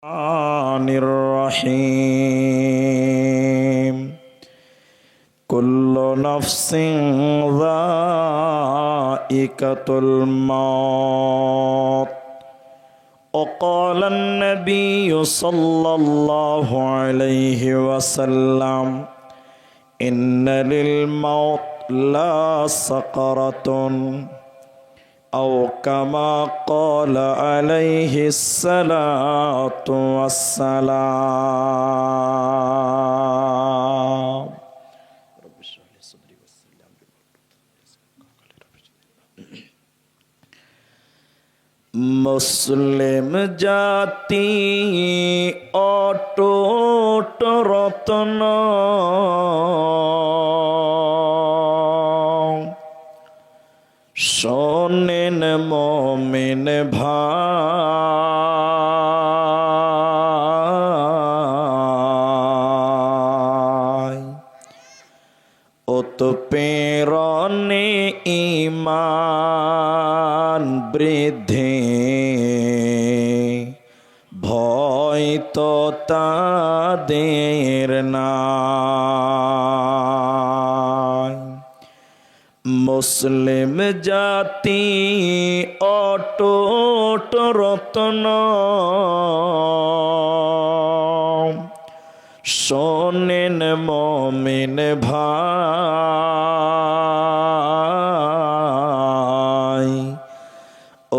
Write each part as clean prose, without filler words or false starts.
الرحيم كل نفس ذائقة الموت وقال النبي صلى الله عليه وسلم إن للموت لا سقرة أو كما قال عليه الصلاة والسلام رب اشرح لي صدري ويسر لي أمري মুসলিম জাতি অটুট রত্ন শোনেন মুমিন ভাই উৎপীড়নে ঈমান বৃদ্ধি ভয় তো তাদের নাই। মুসলিম জাতি অটুট রত্ন শোনেন মুমিন ভাই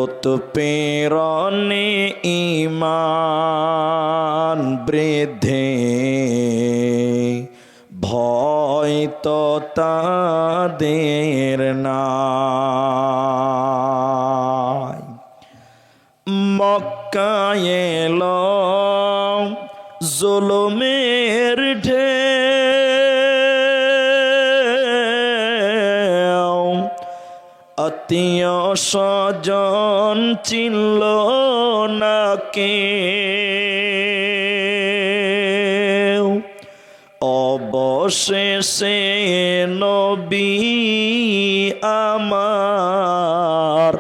উৎপীড়নে ঈমান বৃদ্ধি ভয় তো তাদের নাই। মক্কায় এলো জুলুমের ঢেউ আত্মীয় স্বজন চিনল না কেউ অবশেষে নবী আমার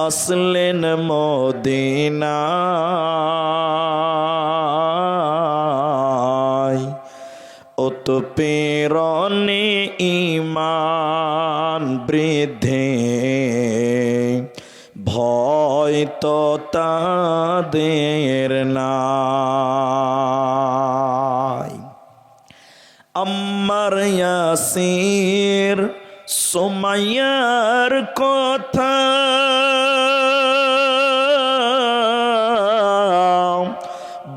আসলেন মদিনায় উৎপীড়নে ঈমান বৃদ্ধি ভয় তো তাদের নাই। আম্মার ইয়াসির সুমাইয়ার কথা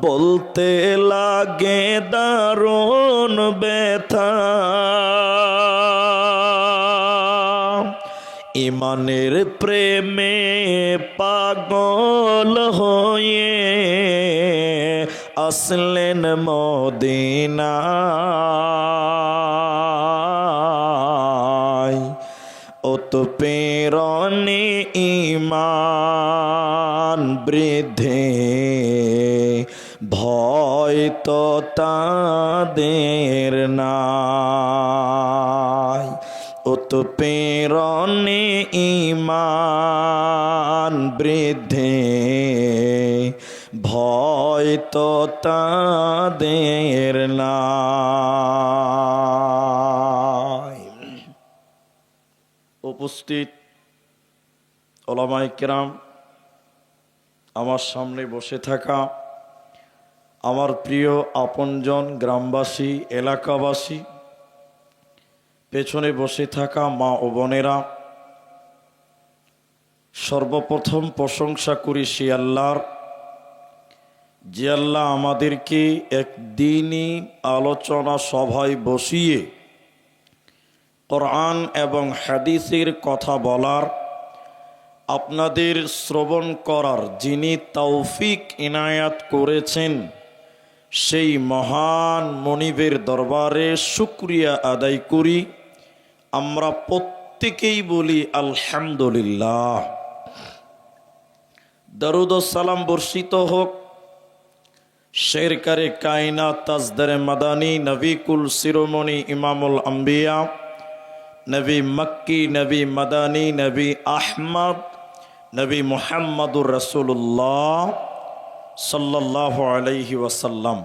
বলতে লাগে দারুণ ব্যথা ইমানের প্রেমে পাগল হয়ে আসলেন মদিনায় উৎপীড়নে ঈমান বৃদ্ধি ভয় তো তাদের নাই। উৎপীড়নে ঈমান বৃদ্ধি ভয় তো তাদের নাই। উপস্থিত উলামায়ে কেরাম, আমার সামনে বসে থাকা আমার প্রিয় আপনজন গ্রামবাসী এলাকাবাসী, পেছনে বসে থাকা মা ও বোনেরা, সর্বপ্রথম প্রশংসা করি সে আল্লাহর, যে আল্লাহ আমাদেরকে একদিনই আলোচনা সভায় বসিয়ে কোরআন এবং হাদিসের কথা বলার, আপনাদের শ্রবণ করার যিনি তৌফিক ইনায়াত করেছেন, সেই মহান মনিবের দরবারে শুকরিয়া আদায় করি। আমরা প্রত্যেকেই বলি আলহামদুলিল্লাহ। দরুদ ও সালাম বর্ষিত হোক শেরকারে কায়নাত তাজদারে মাদানী নবী কুল শিরোমণি ইমামুল আম্বিয়া নবী মক্কি নবী মাদানী নবী আহমদ নবী মুহাম্মদুর রাসূলুল্লাহ सल्लल्लाहु अलैहि वसल्लम।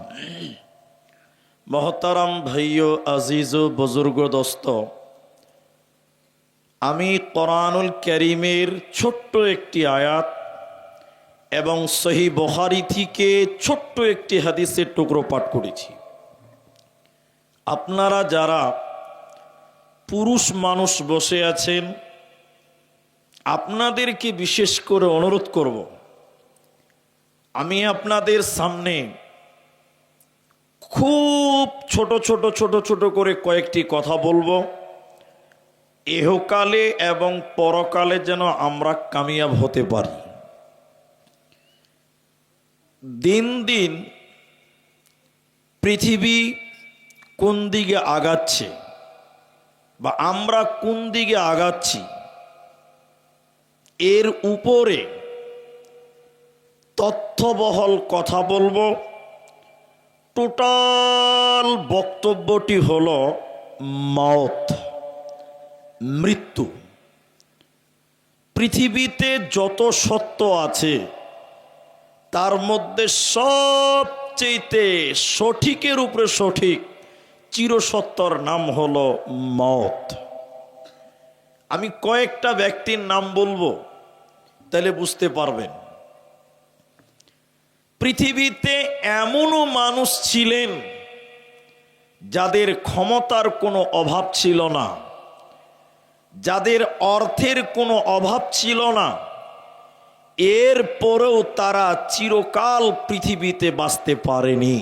मोहतरम भाइयों, अजीज़ो बुजुर्गो दोस्तों, আমি কোরআনুল কারীমের ছোট্ট একটি আয়াত এবং সহিহ বুখারী থেকে ছোট্ট একটি হাদিসের টুকরো পাঠ করেছি। আপনারা যারা পুরুষ মানুষ বসে আছেন, আপনাদেরকে বিশেষ করে অনুরোধ করব, আমি আপনাদের সামনে খুব ছোট ছোট করে কয়েকটি কথা বলবো। ইহকালে এবং পরকালে যেন আমরা কামিয়াব হতে পারি। দিন দিন পৃথিবী কোন দিকে আগাচ্ছে বা আমরা কোন দিকে আগাচ্ছি, এর উপরে তথ্যবহল কথা বলবো। টোটাল বক্তব্যটি হলো মওত, মৃত্যু। পৃথিবীতে যত সত্য আছে তার মধ্যে সবচেয়ে সঠিকের উপরে সঠিক চিরসত্যর নাম হলো মওত। আমি কয়েকটা ব্যক্তির নাম বলবো, তাহলে বুঝতে পারবেন। পৃথিবীতে এমনও মানুষ ছিলেন যাদের ক্ষমতার কোনো অভাব ছিল না, যাদের অর্থের কোনো অভাব ছিল না, এর পরেও তারা চিরকাল পৃথিবীতে বাঁচতে পারেনি।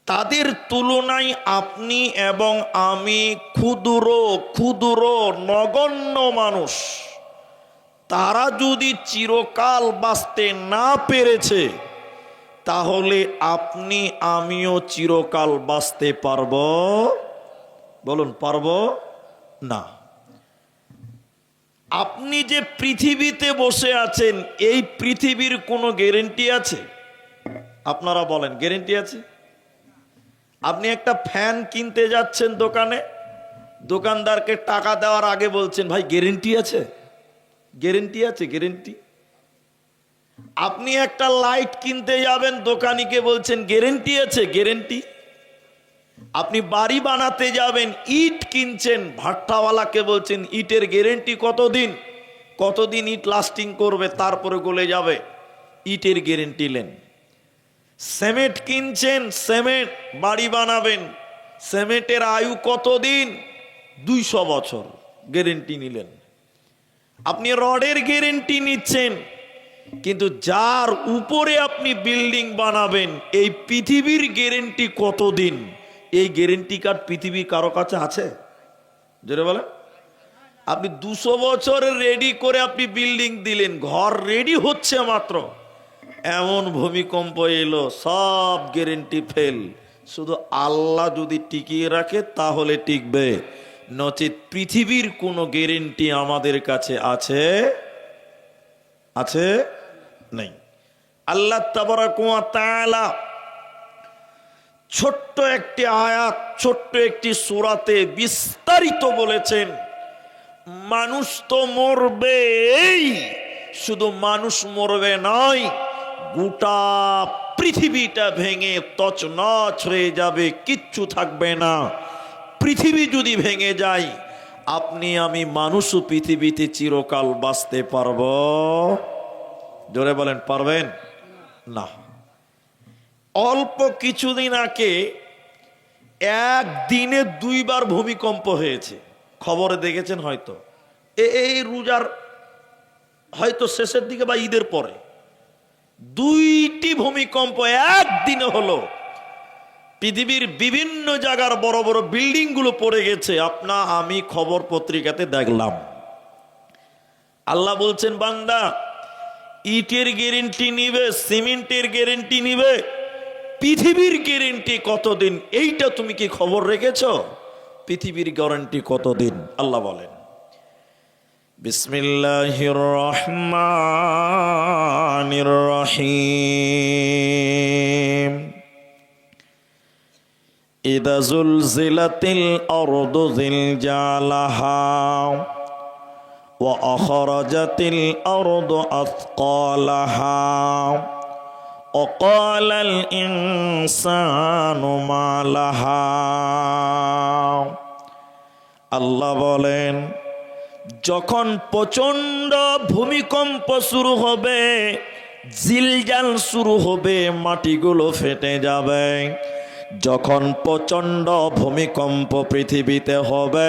তাদের তুলনায় আপনি এবং আমি ক্ষুদ্র নগণ্য মানুষ। তারা যদি চিরকাল বাঁচতে না পেরেছে, তাহলে আপনি আমিও চিরকাল বাঁচতে পারব? বলুন, পারব না। আপনি যে পৃথিবীতে বসে আছেন, এই পৃথিবীর কোনো গ্যারেন্টি আছে? আপনারা বলেন, গ্যারেন্টি আছে? আপনি একটা ফ্যান কিনতে যাচ্ছেন দোকানে, দোকানদারকে টাকা দেওয়ার আগে বলছেন, ভাই গ্যারেন্টি আছে? গ্যারেন্টি আছে? গ্যারেন্টি? আপনি একটা লাইট কিনতে যাবেন, দোকানিকে বলছেন গ্যারেন্টি আছে? গ্যারেন্টি? আপনি বাড়ি বানাতে যাবেন, ইট কিনছেন, ভাট্টাওয়ালাকে বলছেন ইটের গ্যারেন্টি কতদিন? কতদিন ইট লাস্টিং করবে, তারপরে গলে যাবে, ইটের গ্যারেন্টি নেন। সিমেন্ট কিনছেন, সিমেন্ট বাড়ি বানাবেন, সিমেন্টের আয়ু কতদিন? 200 বছর, গ্যারেন্টি নিলেন। আপনি রডের গ্যারেন্টি নিচ্ছেন, কিন্তু যার উপরে আপনি বিল্ডিং বানাবেন, এই পৃথিবীর গ্যারেন্টি কতদিন? এই গ্যারেন্টি কার্ড পৃথিবীর কারো কাছে আছে? জোরে বলেন। আপনি 200 বছর রেডি করে আপনি বিল্ডিং দিলেন, ঘর রেডি হচ্ছে মাত্র, এমন ভূমিকম্প এলো, সব গ্যারেন্টি ফেল। শুধু আল্লাহ যদি টিকিয়ে রাখে তাহলে টিকবে, নচেত পৃথিবীর কোনো গ্যারেন্টি আমাদের কাছে আছে? আছে? নেই। আল্লাহ তাবারাক ওয়া তাআলা ছোট্ট একটি আয়াত, ছোট্ট একটি সূরাতে বিস্তারিত বলেছেন, মানুষ তো মরবেই, শুধু মানুষ মরবে নয়, গোটা পৃথিবীটা ভেঙে তছনছ হয়ে যাবে, কিচ্ছু থাকবে না। পৃথিবী যদি ভেঙে যায়, আপনি আমি মানুষও পৃথিবীতে চিরকাল বাঁচতে পারব? জোরে বলেন, পারবেন না। অল্প কিছুদিন আগে একদিনে 2 বার ভূমিকম্প হয়েছে, খবরে দেখেছেন হয়তো। এই রোজার হয়তো শেষের দিকে বা ঈদের পরে 2টি ভূমিকম্প একদিনে হলো। পৃথিবীর বিভিন্ন জায়গার বড় বড় বিল্ডিং গুলো পড়ে গেছে, আপনা আমি খবর পত্রিকাতে দেখলাম। আল্লাহ বলছেন, বান্দা ইটের গ্যারেন্টি নিবে, সিমেন্টের গ্যারেন্টি নিবে, পৃথিবীর গ্যারেন্টি কতদিন? এইটা তুমি কি খবর রেখেছো? পৃথিবীর গ্যারান্টি কতদিন? আল্লাহ বলেন, বিসমিল্লাহির রহমানির রহিম, ইযা যুলজিলাতিল আরদু জিলজালাহা ওয়া আখরাজাতিল আরদু আথকালাহা অকালাল ইনসানু মা লাহা। আল্লাহ বলেন, যখন প্রচন্ড ভূমিকম্প শুরু হবে, জিলজাল শুরু হবে, মাটিগুলো ফেটে যাবে, যখন প্রচন্ড ভূমিকম্প পৃথিবীতে হবে,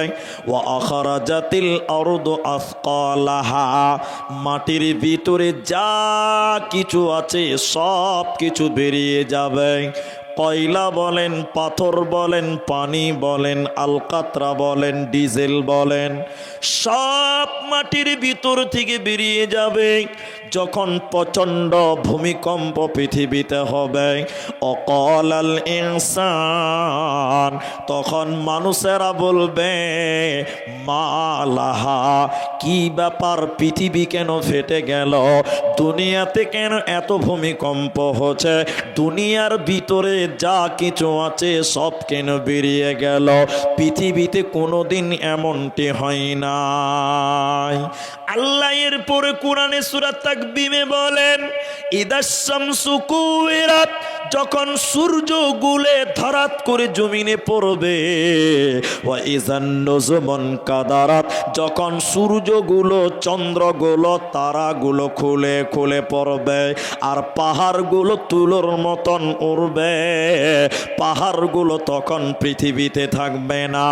ওয়া আখরাজাতিল আরদু আসকালাহা, মাটির ভিতরে যা কিছু আছে সব কিছু বেরিয়ে যাবে। কয়লা বলেন, পাথর বলেন, পানি বলেন, আলকাতরা বলেন, ডিজেল বলেন, সব মাটির ভিতর থেকে বেরিয়ে যাবে। যখন প্রচন্ড ভূমিকম্প পৃথিবীতে হবে, অকালাল ইনসান, তখন মানুষেরা বলবে, মা লাহা, কি ব্যাপার, পৃথিবী কেন ফেটে গেল, দুনিয়াতে কেন এত ভূমিকম্প হচ্ছে, দুনিয়ার ভিতরে যা কিছু আছে সব কেন বেরিয়ে গেল, পৃথিবীতে কোনোদিন এমনটি হয় নাই। আল্লাহ এর পরে কোরআনে সূরা তাকবীরে বলেন, ইদাশ শামসু কুওয়িরাত, যখন সূর্য গুলে ধরাত করে জমিনে পড়বে, ওয়া ইযান নুজুমুন কাদারাত, যখন সূর্যগুলো, চন্দ্রগুলো, তারাগুলো খুলে খুলে পড়বে, আর পাহাড়গুলো তুলোর মতন উড়বে, পাহাড়গুলো তখন পৃথিবীতে থাকবে না।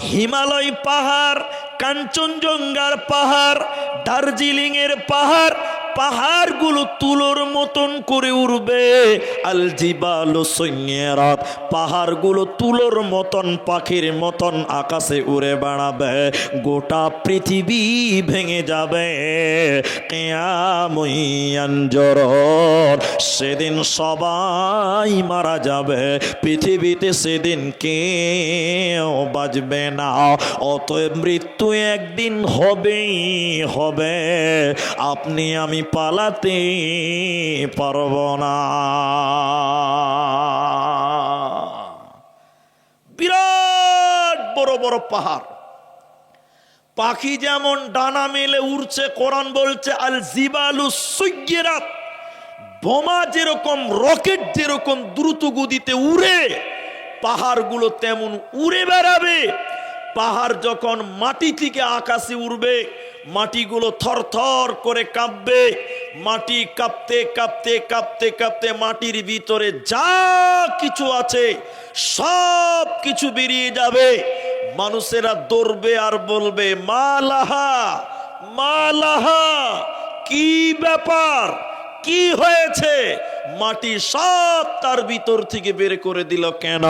হিমালয় পাহাড়, কাঞ্চনজঙ্ঘার পাহাড়, দার্জিলিং এর পাহাড়, পাহাড়গুলো তুলোর মতন করে উড়বে। আল জিবালু সুয়্যিরাত, পাহাড়গুলো তুলোর মতন, পাখির মতন আকাশে উড়ে বেড়াবে, গোটা পৃথিবী ভেঙে যাবে। কিয়ামুন ইয়ানজুরুন, সেদিন সবাই মারা যাবে, পৃথিবীতে সেদিন কেউ বাঁচবে না। অতএব মৃত্যু একদিন হবেই হবে, আপনি আমি পালাতে পারবো না। বিরাট বড় বড় পাহাড়, পাখি যেমন ডানা মেলে উড়ছে, কোরআন বলছে আল জিবালু সুয়্যিরাত, বোমা যেরকম, রকেট যেরকম দ্রুত গতিতে উড়ে, পাহাড়গুলো তেমন উড়ে বেড়াবে। পাহাড় যখন মাটি থেকে আকাশে উড়বে, মাটিগুলো থরথর করে কাঁপবে, মাটি কাঁপতে কাঁপতে কাঁপতে কাঁপতে মাটির ভিতরে যা কিছু আছে সব কিছু বেরিয়ে যাবে। মানুষেরা দৌড়বে আর বলবে, মা লাহা, মা লাহা, কি ব্যাপার, কি হয়েছে, মাটি সব তার ভিতর থেকে বের করে দিল কেন?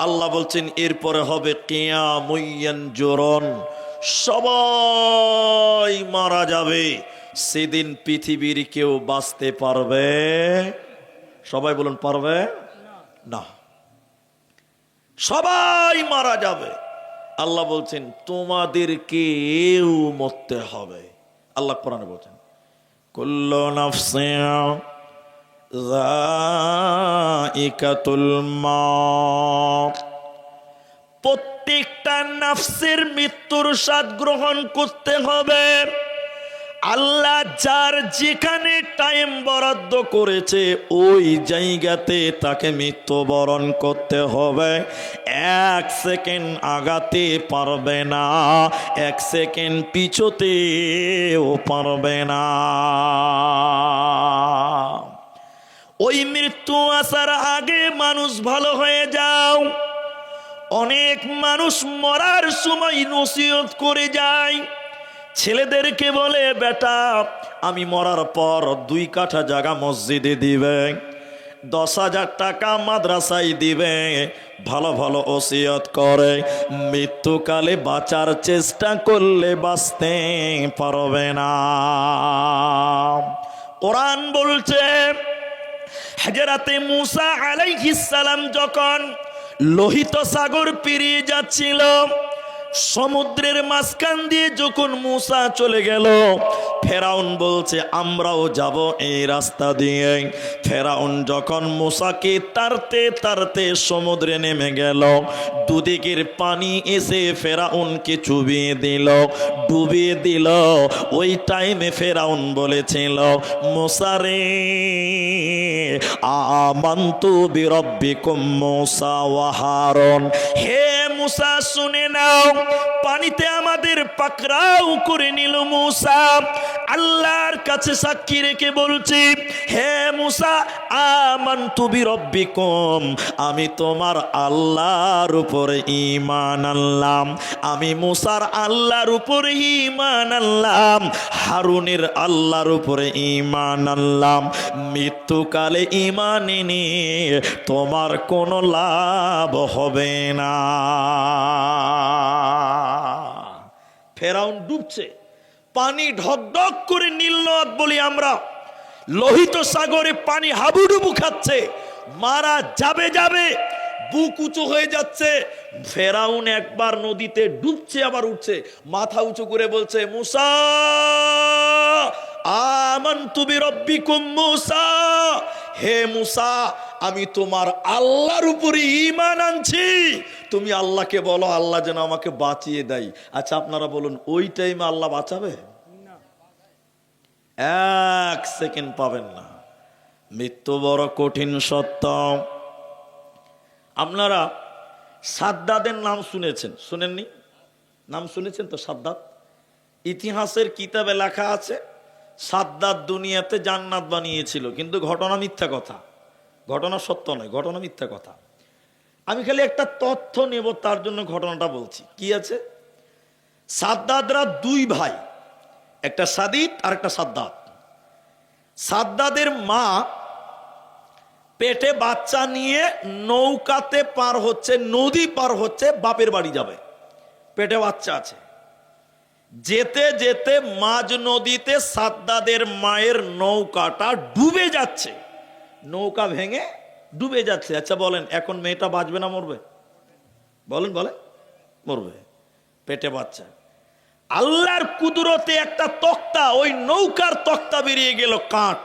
আল্লাহ বলছেন, এরপরে হবে কিয়ামুন ইয়ানজুরুন, সবাই মারা যাবে, সেদিন পৃথিবীর কেউ বাঁচতে পারবে? সবাই বলুন, পারবে না, সবাই মারা যাবে। আল্লাহ বলছেন, তোমাদের কেউ মরতে হবে। আল্লাহ কোরআনে বলছেন, কুল্লু নাফসিন যায়িকাতুল মাউত, প্রত্যেকটা নাফসের মৃত্যুর স্বাদ গ্রহণ করতে হবে। আল্লাহ যার যেখানে টাইম বরাদ্দ করেছে ওই জায়গাতে তাকে মৃত্যুবরণ করতে হবে। এক সেকেন্ড আগাতে পারবে না, এক সেকেন্ড পিছোতেও পারবে না। ওই মৃত্যু আসার আগে মানুষ ভালো হয়ে যাও। অনেক মানুষ মরার সময় নসিহত করে যায়, ছেলেদেরকে বলে, বেটা আমি মরার পর 2 কাঠা জায়গা মসজিদে দিবে, 10,000 টাকা মাদ্রাসায় দিবে, ভালো ভালো ওসিয়ত করে। মৃত্যুকালে বাঁচার চেষ্টা করলে বাঁচতে পারবে না। কোরআন বলছে, হযরতে মূসা আলাইহিস সালাম যখন লোহিত সাগর পেরিয়ে যাচ্ছিল, সমুদ্রের মাঝখান দিয়ে যখন মূসা চলে গেল, ফেরাউন বলছে আমরাও যাব এই রাস্তা দিয়ে। ফেরাউন যখন মূসাকে তাড়তে তাড়তে সমুদ্রে নেমে গেল, দুদিকের পানি এসে ফেরাউনকে চুবিয়ে দিল, ডুবিয়ে দিল। ওই টাইমে ফেরাউন বলেছিল, মূসা রে আমানতু বিরব্বিকুম মূসা ওয়া হারুন, হে মূসা শুনে নাও, পানিতে আমাদের পাকড়াও করে নিল মূসা। আল্লাহর কাছে সাক্ষী রেখে বলছি, হে মূসা আমানতু বিরব্বিকুম, আমি তোমার আল্লাহর উপরে ঈমান আনলাম, আমি মূসার আল্লাহর উপরে ঈমান আনলাম, হারুনের আল্লাহর উপরে ঈমান আনলাম। মৃত্যুকালে ঈমান এনে তোমার কোনো লাভ হবে না। ফেরাউন ডুবছে, পানি ঢকঢক করে নীল নদ বলি আমরা, লোহিত সাগরে পানি হাবুডুবু খাচ্ছে, মারা যাবে যাবে, বুক উঁচু হয়ে যাচ্ছে। ফেরাউন একবার নদীতে ডুবছে আবার উঠছে, মাথা উঁচু করে বলছে, মূসা আমানতু বিরব্বিকুম মূসা, হে মূসা আমি তোমার আল্লাহর উপরে ঈমান আনছি, তুমি আল্লাহকে বলো আল্লাহ যেন আমাকে বাঁচিয়ে দেয়। আচ্ছা আপনারা বলুন, ওই টাইমে আল্লাহ বাঁচাবে? এক সেকেন্ড পাবেন না। মৃত্যু বড় কঠিন সত্য। আপনারা সাদ্দাদের নাম শুনেছেন, শুনেননি? নাম শুনেছেন তো সাদ্দাত? ইতিহাসের কিতাবে লেখা আছে সাদ্দাত দুনিয়াতে জান্নাত বানিয়েছিল, কিন্তু ঘটনা মিথ্যা কথা, ঘটনা সত্য নয়, ঘটনা মিথ্যা কথা। আমি খালি একটা তথ্য নেব, তার জন্য ঘটনাটা বলছি। কি আছে? সাদ্দাতরা দুই ভাই, একটা সাদিদ আর একটা সাদ্দাত। সাদ্দাদের মা পেটে বাচ্চা নিয়ে নৌকাতে পার হচ্ছে, নদী পার হচ্ছে, বাপের বাড়ি যাবে, পেটে বাচ্চা আছে। যেতে যেতে মাঝ নদীতে সাদ্দাদের মায়ের নৌকাটা ডুবে যাচ্ছে, নৌকা ভেঙে ডুবে যাচ্ছে। আচ্ছা বলেন, এখন মেয়েটা বাঁচবে না মরবে? বলেন বলেন, মরবে, পেটে বাচ্চা। আল্লাহর কুদরতে একটা তক্তা, ওই নৌকার তক্তা বেরিয়ে গেল, কাঠ।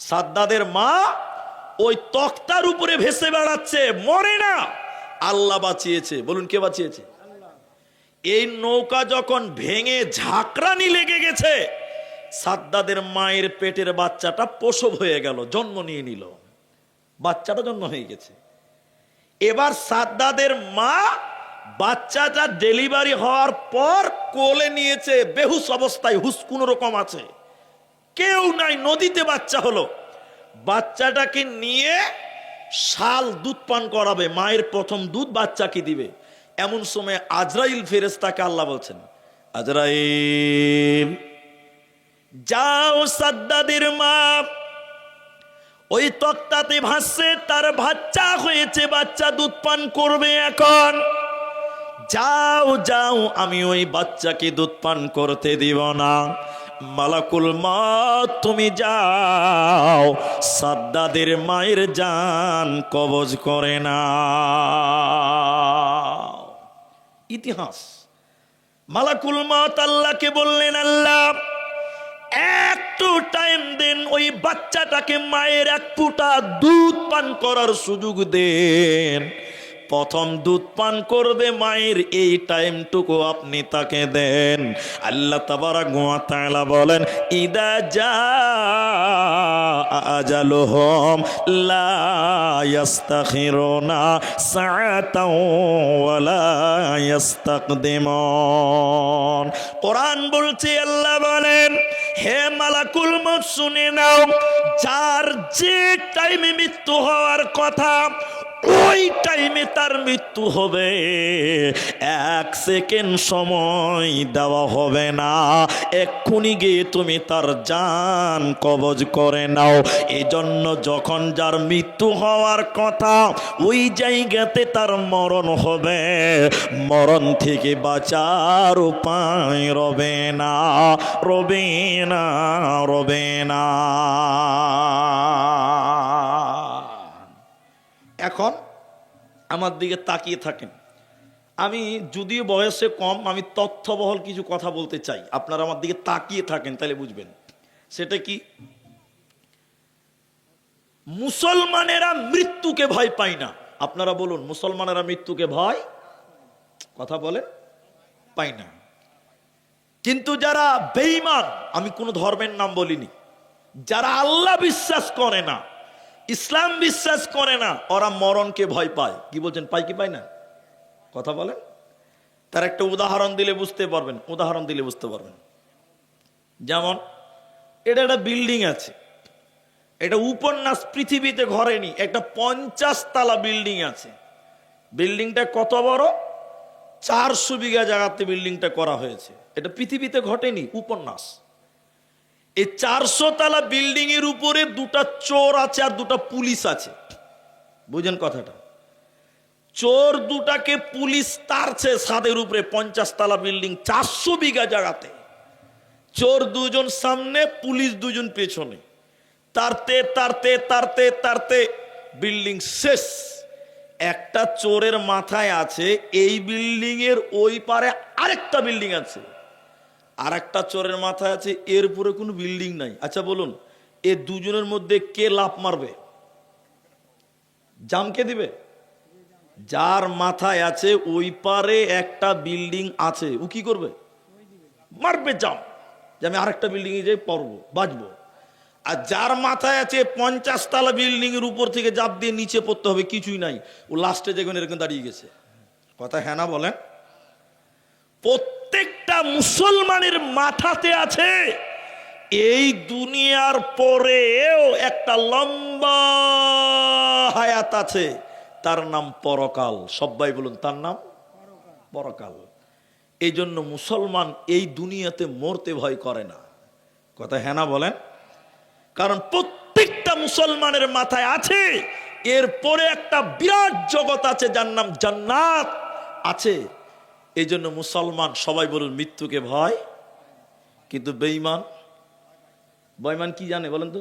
সাদ্দাদের মা ওই তক্তার উপরে ভেসে বেড়াচ্ছে, মরে না, আল্লাহ বাঁচিয়েছে। বলুন কে বাঁচিয়েছে? এই নৌকা যখন ভেঙে ঝাঁকড়ানি লেগে গেছে, সাদ্দাদের মায়ের পেটের বাচ্চাটা প্রসব হয়ে গেল, জন্ম নিয়ে নিল, বাচ্চাটা জন্ম হয়ে গেছে। এবার সাদ্দাদের মা বাচ্চাটা ডেলিভারি হওয়ার পর কোলে নিয়েছে, বেহুশ অবস্থায়, হুশ কোন রকম আছে, কেউ নাই, নদীতে বাচ্চা হলো। বাচ্চাটাকে নিয়ে শাল দুধ পান করাবে, মায়ের প্রথম দুধ বাচ্চাকে দিবে। এমন সময় আজরাইল ফেরেশতাকে আল্লাহ বলছেন, আজরাইল যাও, সাদ্দাদের মা ওই তক্তাতে ভাসছে, তার বাচ্চা হয়েছে, বাচ্চা দুধ পান করবে, এখন যাও যাও, আমি ওই বাচ্চাকে দুধ পান করতে দিব না। মালাকুল মউত তুমি যাও, সাদ্দাদের মায়ের জান কবজ করে না। ইতিহাস। মালাকুল মউত আল্লাহকে বললেন, আল্লাহ একটু টাইম দেন, ওই বাচ্চাটাকে মায়ের এক ফোঁটা দুধ পান করার সুযোগ দেন। প্রথম দুধ পান করবে মায়ের, এই টাইমটুকু আপনি তাকে দেন। আল্লাহ তাবারাক ওয়া তাআলা বলেন, ইদা জাআ আজালুহুম লা ইস্তাখিরুনা সাআতাও ওয়া লা ইস্তাকদিমুন। কোরআন বলছে, আল্লাহ বলেন, হে মালাকুল মউত শুনে নাও, যার যে টাইমে মৃত্যু হওয়ার কথা ওই টাইমে তার মৃত্যু হবে, এক সেকেন্ড সময় দেওয়া হবে না, এক্ষুনি গিয়ে তুমি তার জান কবজ করে নাও। এই জন্য যখন যার মৃত্যু হওয়ার কথা ওই জায়গাতে তার মরণ হবে, মরণ থেকে বাঁচার উপায় রবে না, রবে না, রবে না। এখন আমার দিকে তাকিয়ে থাকেন, আমি যদিও বয়সে কম, আমি তথ্যবহল কিছু কথা বলতে চাই, আপনারা আমার দিকে তাকিয়ে থাকেন তাহলে বুঝবেন। সেটা কি? মুসলমানেরা মৃত্যুকে ভয় পায় না। আপনারা বলুন, মুসলমানেরা মৃত্যুকে ভয়, কথা বলেন, পায় না। কিন্তু যারা বেঈমান, আমি কোন ধর্মের নাম বলিনি, যারা আল্লাহ বিশ্বাস করে না, ইসলাম বিশ্বাস করে না, ওরা মরণকে ভয় পায়। কি বলছেন, পায় কি পায় না? কথা বলেন। তার একটা উদাহরণ দিলে বুঝতে পারবেন, যেমন এটা একটা বিল্ডিং আছে, এটা উপন্যাস পৃথিবীতে ঘরেনি, একটা 50 তলা বিল্ডিং আছে। বিল্ডিংটা কত বড়? 400 বিঘা জায়গাতে বিল্ডিংটা করা হয়েছে। এটা পৃথিবীতে ঘটেনি, উপন্যাস। এই 400 তলা বিল্ডিং এর উপরে দুটা চোর আছে আর দুটা পুলিশ আছে। বুঝেন কথাটা? চোর দুটাকে পুলিশ তাড়ছে ছাদের উপরে, 50 তলা বিল্ডিং, 400 বিঘা জায়গাতে। চোর দুজন সামনে, পুলিশ দুজন পেছনে। তারতে তারতে তারতে তারতে বিল্ডিং শেষ। একটা চোরের মাথায় আছে এই বিল্ডিং এর ওই পারে আরেকটা বিল্ডিং আছে, আর একটা চোরের মাথায় আছে এর উপরে কোনো বিল্ডিং নাই। আচ্ছা বলুন, এ দুজনের মধ্যে কে লাফ মারবে? জামকে দিবে? যার মাথায় আছে ওই পারে একটা বিল্ডিং আছে, ও কি করবে? মারবে জাম, যে আমি আরেকটা বিল্ডিং এ যাই, পড়বো, বাঁচবো। আর যার মাথায় আছে 50 তলা বিল্ডিং এর উপর থেকে জাপ দিয়ে নিচে পড়তে হবে, কিছুই নাই, ও লাস্টে যেখানে এরকম দাঁড়িয়ে গেছে। কথা হ্যাঁ না বলেন? প্রত্যেকটা মুসলমানের মাথাতে আছে এই দুনিয়ার পরেও একটা লম্বা হায়াত আছে, তার নাম পরকাল। সবাই বলুন, তার নাম পরকাল। এই জন্য মুসলমান এই দুনিয়াতে মরতে ভয় করে না। কথা হ্যাঁ না বলেন? কারণ প্রত্যেকটা মুসলমানের মাথায় আছে এরপরে একটা বিরাট জগৎ আছে, যার নাম জান্নাত আছে। এই জন্য মুসলমান সবাই বলুন মৃত্যুকে ভয়। কিন্তু বেঈমান, বেঈমান কি জানে বলেন তো?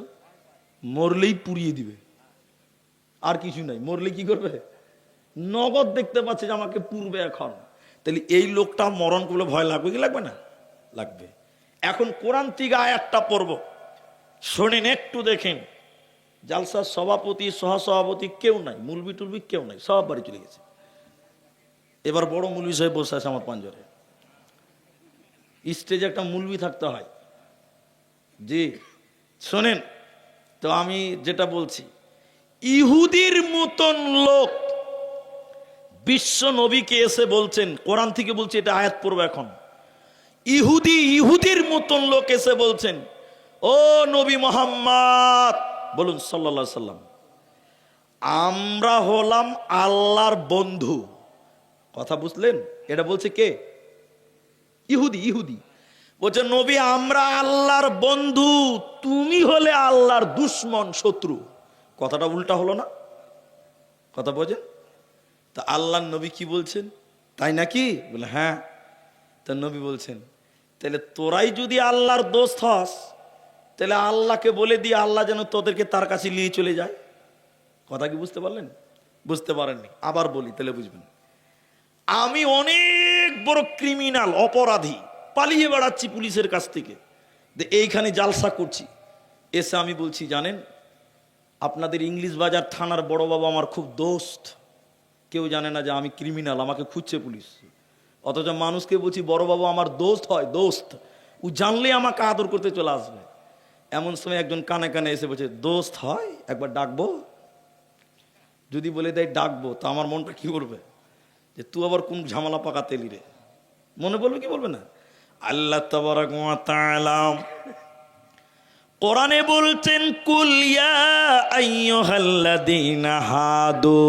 মরলেই পুড়িয়ে দিবে, আর কিছু নাই। মরলে কি করবে? নগদ দেখতে পাচ্ছে যে আমাকে পুড়বে এখন। তাহলে এই লোকটা মরণ করলে ভয় লাগবে কি লাগবে না? লাগবে। এখন কোরআন থেকে আয়াতটা পড়ব, শোনেন, একটু দেখেন। জালসার সভাপতি সহসভাপতি কেউ নাই, মুলবি টুলবি কেউ নাই, সব বাড়ি চলে গেছে। এবার বড় মুলবি সাহেব বসে আছে আমার পাঞ্জরে। স্টেজে একটা মুলবি থাকতে হয়। জি শোনেন তো, আমি যেটা বলছি, ইহুদির মতন লোক বিশ্ব নবীকে এসে বলছেন, কোরআন থেকে বলছি, এটা আয়াত পড়বো এখন। ইহুদির মতন লোক এসে বলছেন, ও নবী মুহাম্মদ, বলুন সাল্লাল্লাহু সাল্লাম, আমরা হলাম আল্লাহর বন্ধু। কথা বুঝলেন? এটা বলছে কে? ইহুদি বলছে, নবী আমরা আল্লাহর বন্ধু, তুমি হলে আল্লাহর দুশমন, শত্রু। কথাটা উল্টা হলো না? কথা বোঝেন? তা আল্লাহর নবী কি বলছেন, তাই নাকি? বলে হ্যাঁ। তা নবী বলছেন, তাহলে তোরাই যদি আল্লাহর দোস্ত হস, তাহলে আল্লাহকে বলে দিয়ে আল্লাহ যেন তোদেরকে তার কাছে নিয়ে চলে যায়। কথা কি বুঝতে পারলেন? বুঝতে পারেননি? আবার বলি তাহলে বুঝবেন। আমি অনেক বড় ক্রিমিনাল, অপরাধী, পালিয়ে বেড়াচ্ছি পুলিশের কাছ থেকে, এইখানে জালসা করছি। এসে আমি বলছি, জানেন আপনাদের ইংলিশ বাজার থানার বড় বাবা আমার খুব দোস্ত, কেউ জানে না যে আমি ক্রিমিনাল, আমাকে খুঁজছে পুলিশ। অথচ মানুষকে বলছি বড় বাবা আমার দোস্ত হয়, দোস্ত, ও জানলে আমাকে আদর করতে চলে আসবে। এমন সময় একজন কানে কানে এসে বলছে, দোস্ত হয়, একবার ডাকবো? যদি বলে দেয় ডাকবো, তো আমার মনটা কি করবে, যে তুই আবার কোন ঝামেলা পাকাতে এলি রে, মনে বলবে কি বলবে না? আল্লাহ তাবারাক ওয়া তাআলা কোরআনে বলছেন, কুল ইয়া আইয়ুহাল্লাযীনা হাদু,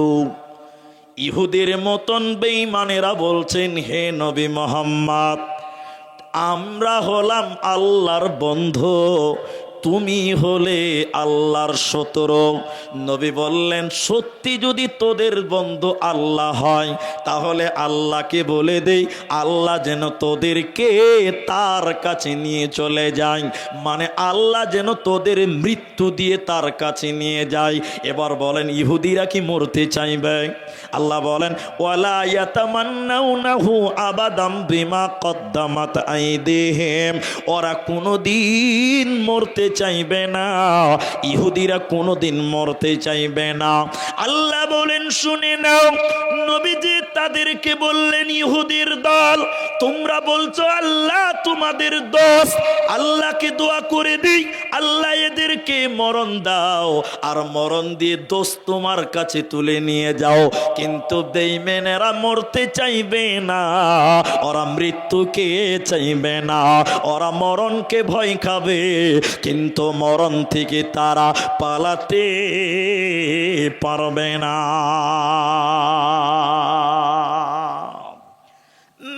ইহুদের মতন বেঈমানেরা বলছেন, হে নবী মুহাম্মদ, আমরা হলাম আল্লাহর বন্ধু, তুমি হলে আল্লাহর শত্রু। নবী বললেন, সত্যি যদি তোদের বন্ধু আল্লাহ হয় তাহলে আল্লাহকে বলে দেই আল্লাহ যেন তোদেরকে তার কাছে নিয়ে চলে যায়, মানে আল্লাহ যেন তোদের মৃত্যু দিয়ে তার কাছে নিয়ে যায়। এবার বলেন, ইহুদিরা কি মরতে চাইবে? আল্লাহ বলেন, ওয়ালা ইয়াতামান্নাউনাহু আবাদাম বিমা কদ্দামাত আইদিহিম, ওরা কোনোদিন মরতে চাইবে না, ইহুদিরা কোনোদিন মরতে চাইবে না। আল্লাহ বলেন, শুনে নাও, নবীজি তাদেরকে বললেন, ইহুদির দল, তোমরা বলছো আল্লাহ তোমাদের দোষ, আল্লাহকে দোয়া করে দিই আল্লাহ এদেরকে মরণ দাও, আর মরণ দিয়ে দোষ তোমার কাছে তুলে নিয়ে যাও। কিন্তু বেঈমানেরা মরতে চাইবে না, ওরা মৃত্যুকে চাইবে না, ওরা মরণকে ভয় খাবে, কিন্তু মরণ থেকে তারা পালাতে পারবে না।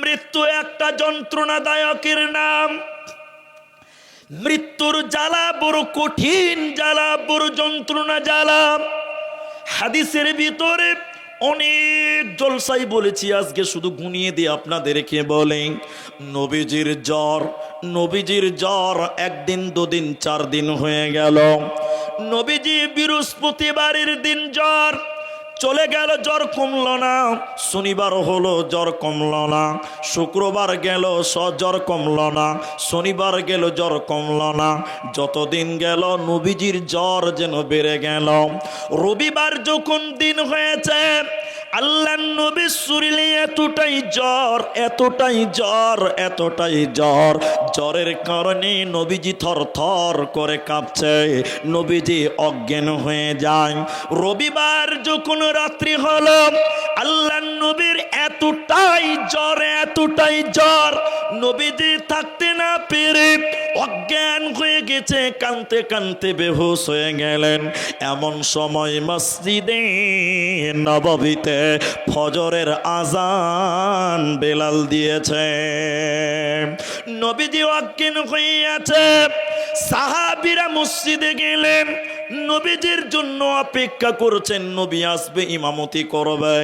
মৃত্যু একটা যন্ত্রণাদায়কের নাম। মৃত্যুর জ্বালা বড় কঠিন জ্বালা, বড় যন্ত্রণা জ্বালা। হাদিসের ভিতরে অনেক জলসাই বলেছি, আজকে শুধু গুনিয়ে দিয়ে আপনাদেরকে বলেন। নবীজির জ্বর একদিন, দুদিন, 4 দিন হয়ে গেল। নবীজি বৃহস্পতিবারের দিন জ্বর চলে গেল, জ্বর কমল না। শনিবার হলো, জ্বর কমল না। শুক্রবার গেল, জ্বর কমল না। শনিবার গেল, জ্বর কমল না। যতদিন গেল নবীজির জ্বর যেন বেড়ে গেল। রবিবার যখন দিন হয়েছে, আল্লাহর নবীর শরীরে এতটাই জ্বর, এতটাই জ্বর, এতটাই জ্বর, জ্বরের কারণে নবীজি থরথর করে কাঁপছে, নবীজি অজ্ঞান হয়ে যায়। রবিবার যখন রাত্রি হলো, আল্লাহর নবীর এতটাই জ্বর, এতটাই জ্বর, নবীজি থাকতে না পেরে অজ্ঞান হয়ে গেছে, কাঁদতে কাঁদতে বেহুশ হয়ে গেলেন। এমন সময় মসজিদে নববীতে ফজরের আজান বেলাল দিয়েছে। নবীজি অজ্ঞান হয়ে আছে। সাহাবীরা মসজিদে গেলেন, নবীজির জন্য অপেক্ষা করছেন, নবী আসবে, ইমামতি করবে।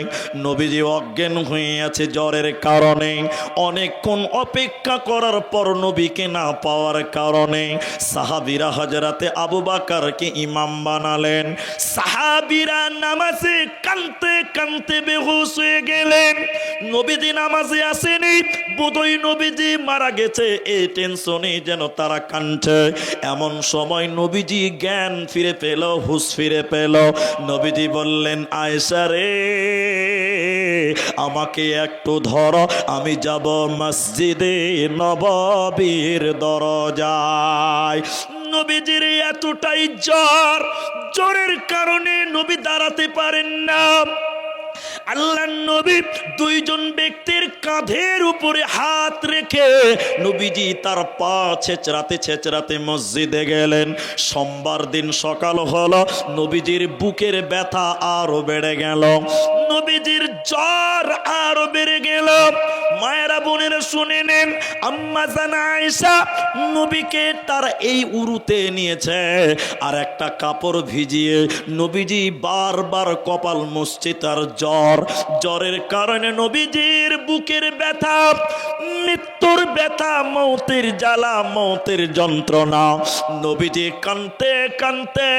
নবীজি অজ্ঞান হয়ে আছে জ্বরের কারণে। অনেকক্ষণ অপেক্ষা করার পর নবীকে না পাওয়ার কারণে সাহাবীরা হযরতে আবু বকরকে ইমাম বানালেন। সাহাবীরা নামাজে কাঁদতে কাঁদতে বেহুশ হয়ে গেলেন। নবীজি নামাজে আসেনি, বোধহয় নবীজি মারা গেছে, এই টেনশনে যেন তারা কাঁদছে। এমন সময় নবীজি জ্ঞান ফিরে পেল, হুঁশ ফিরে পেল। নবীজি বললেন, আয়েশা রে, আমাকে একটু ধরো, আমি যাব মসজিদে নববীর দরজায়। নবীজির এতটাই জ্বর, জ্বরের কারণে নবী দাঁড়াতে পারেন না। আল্লাহর নবী দুইজন ব্যক্তির কাঁধের উপরে হাত রেখে নবীজি তার পা ছেঁচড়াতে ছেঁচড়াতে মসজিদে গেলেন। সোমবার দিন সকাল হলো, নবীজির বুকের ব্যথা আরো বেড়ে গেল, নবীজির জ্বর আরো বেড়ে গেল। মায়েরা বোনেরা শুনে নেন, আম্মা জান আয়েশা নবীকে তার এই উরুতে নিয়েছে, আর একটা কাপড় ভিজিয়ে নবীজি বারবার কপাল মুছছে তার জ্বর। জ্বরের কারণে নবীজির বুকের ব্যথা, মৃত্যুর ব্যথা, মৌতের জ্বালা, মৌতের যন্ত্রণা। নবীজি কাঁদতে কাঁদতে,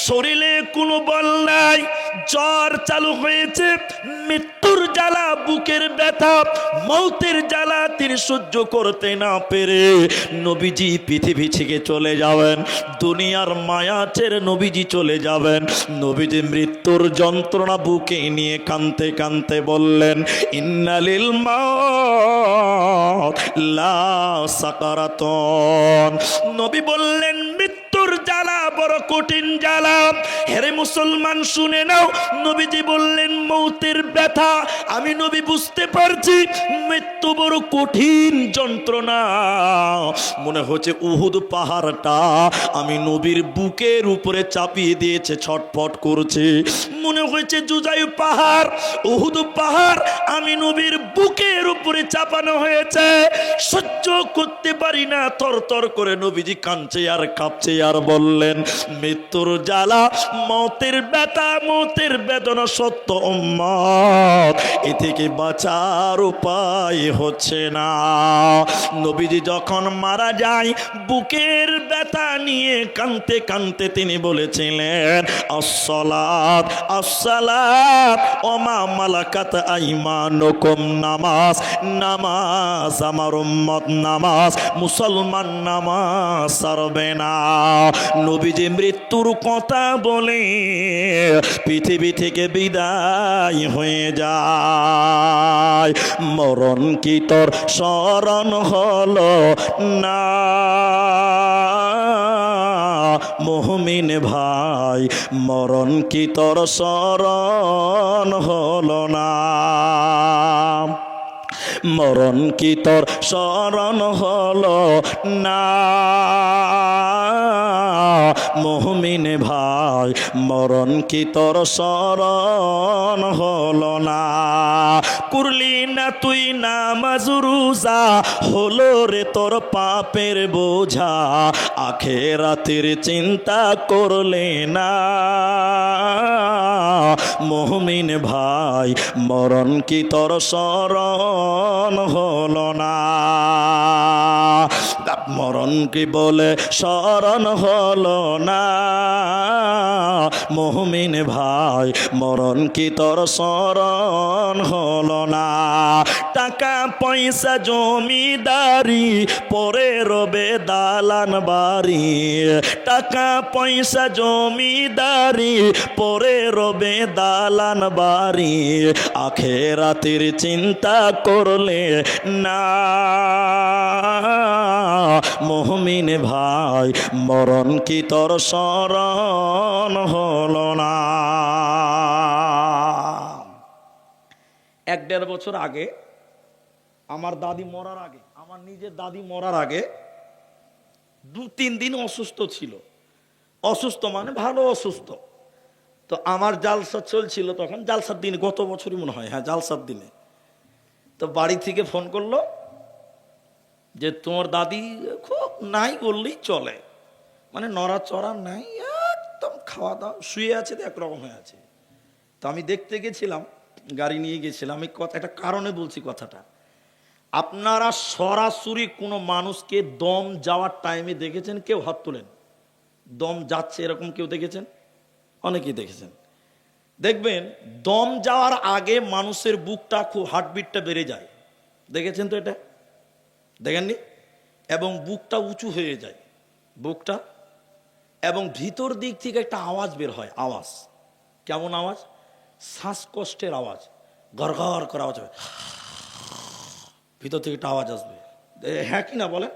শরীরে কোনো বল নাই, জ্বর চালু হয়েছে, মৃত্যুর জ্বালা, বুকের ব্যথা, মৌতের জ্বালা তিনি সহ্য করতে না পেরে নবীজি পৃথিবী থেকে চলে যাবেন। দুনিয়ার মায়া ছেড়ে নবীজি চলে যাবেন। নবীজি মৃত্যুর যন্ত্রণা বুকে নিয়ে কাঁদতে কাঁদতে বললেন, ইন্নালিল মাউত লা সাকারাতুন। নবী বললেন, মৃত্যুর জ্বালা বড় কঠিন জ্বালা। হেরে মুসলমান শুনে নাও, নবীজি বললেন মৌতের ব্যথা আমি নবী বুঝতে পারছি, মৃত্যু বড় কঠিন যন্ত্রণা। মনে হচ্ছে উহুদ পাহাড়টা আমি নবীর বুকের উপরে চাপিয়ে দিয়েছে, ছটফট করছে। মনে হয়েছে জুজাই পাহাড়, উহুদ পাহাড় আমি নবীর বুকের উপরে চাপানো হয়েছে, সহ্য করতে পারি না, থরথর করে নবীজি কাঁদছে আর কাঁপছে আর বললেন মৃত্যুর জ্বালা, মৌতের ব্যথা, মৌতের বেদনা সত্য উম্মত, এ থেকে বাঁচার উপায় হচ্ছে না। নবীজি যখন মারা যায় বুকের ব্যথা নিয়ে কাঁদতে কাঁদতে তিনি বলেছিলেন আসসালাত আসসালাত ওমা মালাকাত আইমানুকুম, নামাজ নামাজ আমার উম্মত নামাজ, মুসলমান নামাজ ছাড়বে না। নবীজি মৃত্যুর কথা বলে পৃথিবী থেকে বিদায় হয়ে যায়। মরণ কি তোর স্মরণ হলো না মুমিন ভাই, মরণ কি তোর স্মরণ হলো না, মরণ কি তোর স্মরণ হলো না মুমিন ভাই, মরণ কি তোর স্মরণ হলো না। করলি না তুই নামাজ রোজা, হলো রে তোর পাপের বোঝা, আখিরাতের চিন্তা করলে না মুমিন ভাই, মরণ কি তোর স্মরণ হলো না। মরণ কি বলে স্মরণ হলো না মুমিন ভাই, মরণ কি তোর স্মরণ হলো না। টাকা পয়সা জমিদারি পরে রবে দালান বাড়ি, টাকা পয়সা জমিদারি পরে রবে দালান বাড়ি, আখিরাতের চিন্তা করলে না মুমিন ভাই, মরণ কি তোর স্মরণ হলো না। 1-1.5 বছর আগে আমার দাদি মরার আগে, আমার নিজের দাদি মরার আগে 2-3 দিন অসুস্থ ছিল। অসুস্থ মানে ভালো অসুস্থ। তো আমার জালসা চলছিল তখন, জালসার দিনে, গত বছরই মনে হয়, হ্যাঁ জালসার দিনে। তো বাড়ি থেকে ফোন করলো যে তোমার দাদি খুব নাই বললেই চলে, মানে নড়াচড়া নাই, একদম খাওয়া দাওয়া, শুয়ে আছে তো একরকম হয়ে আছে। তো আমি দেখতে গেছিলাম, গাড়ি নিয়ে গেছিলাম। আমি কথা একটা কারণে বলছি কথাটা, আপনারা সরাসরি কোনো মানুষকে দম যাওয়ার টাইমে দেখেছেন? কেউ হাত তোলেন। দম যাচ্ছে এরকম কেউ দেখেছেন? অনেকেই দেখেছেন। দেখবেন দম যাওয়ার আগে মানুষের বুকটা খুব হার্টবিটটা বেড়ে যায়, দেখেছেন তো এটা? দেখেননি? এবং বুকটা উঁচু হয়ে যায়, বুকটা, এবং ভিতর দিক থেকে একটা আওয়াজ বের হয়। আওয়াজ কেমন আওয়াজ? শ্বাসকষ্টের আওয়াজ, গড়গড় করে আওয়াজ হবে, ভিতর থেকে একটা আওয়াজ আসবে। হ্যাঁ কি না বলেন?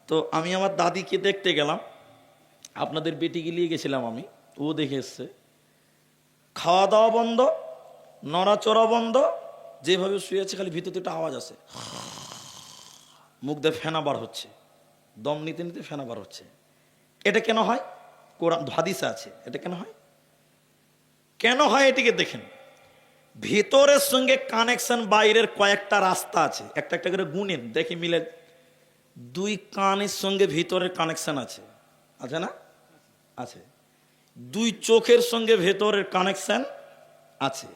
তো আমি আমার দাদিকে দেখতে গেলাম, আপনাদের বেটিকে নিয়ে গেছিলাম আমি, ও দেখে এসছে। খাওয়া দাওয়া বন্ধ, নড়াচড়া বন্ধ, যেভাবে শুয়েছে খালি ভিতর থেকে একটা আওয়াজ আসে, মুখ দিয়ে ফেনা বার হচ্ছে, দম নিতে নিতে ফেনা বার হচ্ছে। এটা কেন হয়? কোরআন হাদিসে আছে। এটা কেন হয়? কেন হয় এটিকে দেখেন। ভিতরের সঙ্গে কানেকশন বাইরের কয়েকটা রাস্তা আছে, একটা একটা করে গুনেন, দেখে মিলে। 2 কানের সঙ্গে ভিতরের কানেকশন আছে, আছে না? আছে। 2 চোখের সঙ্গে ভেতরের কানেকশন আছে,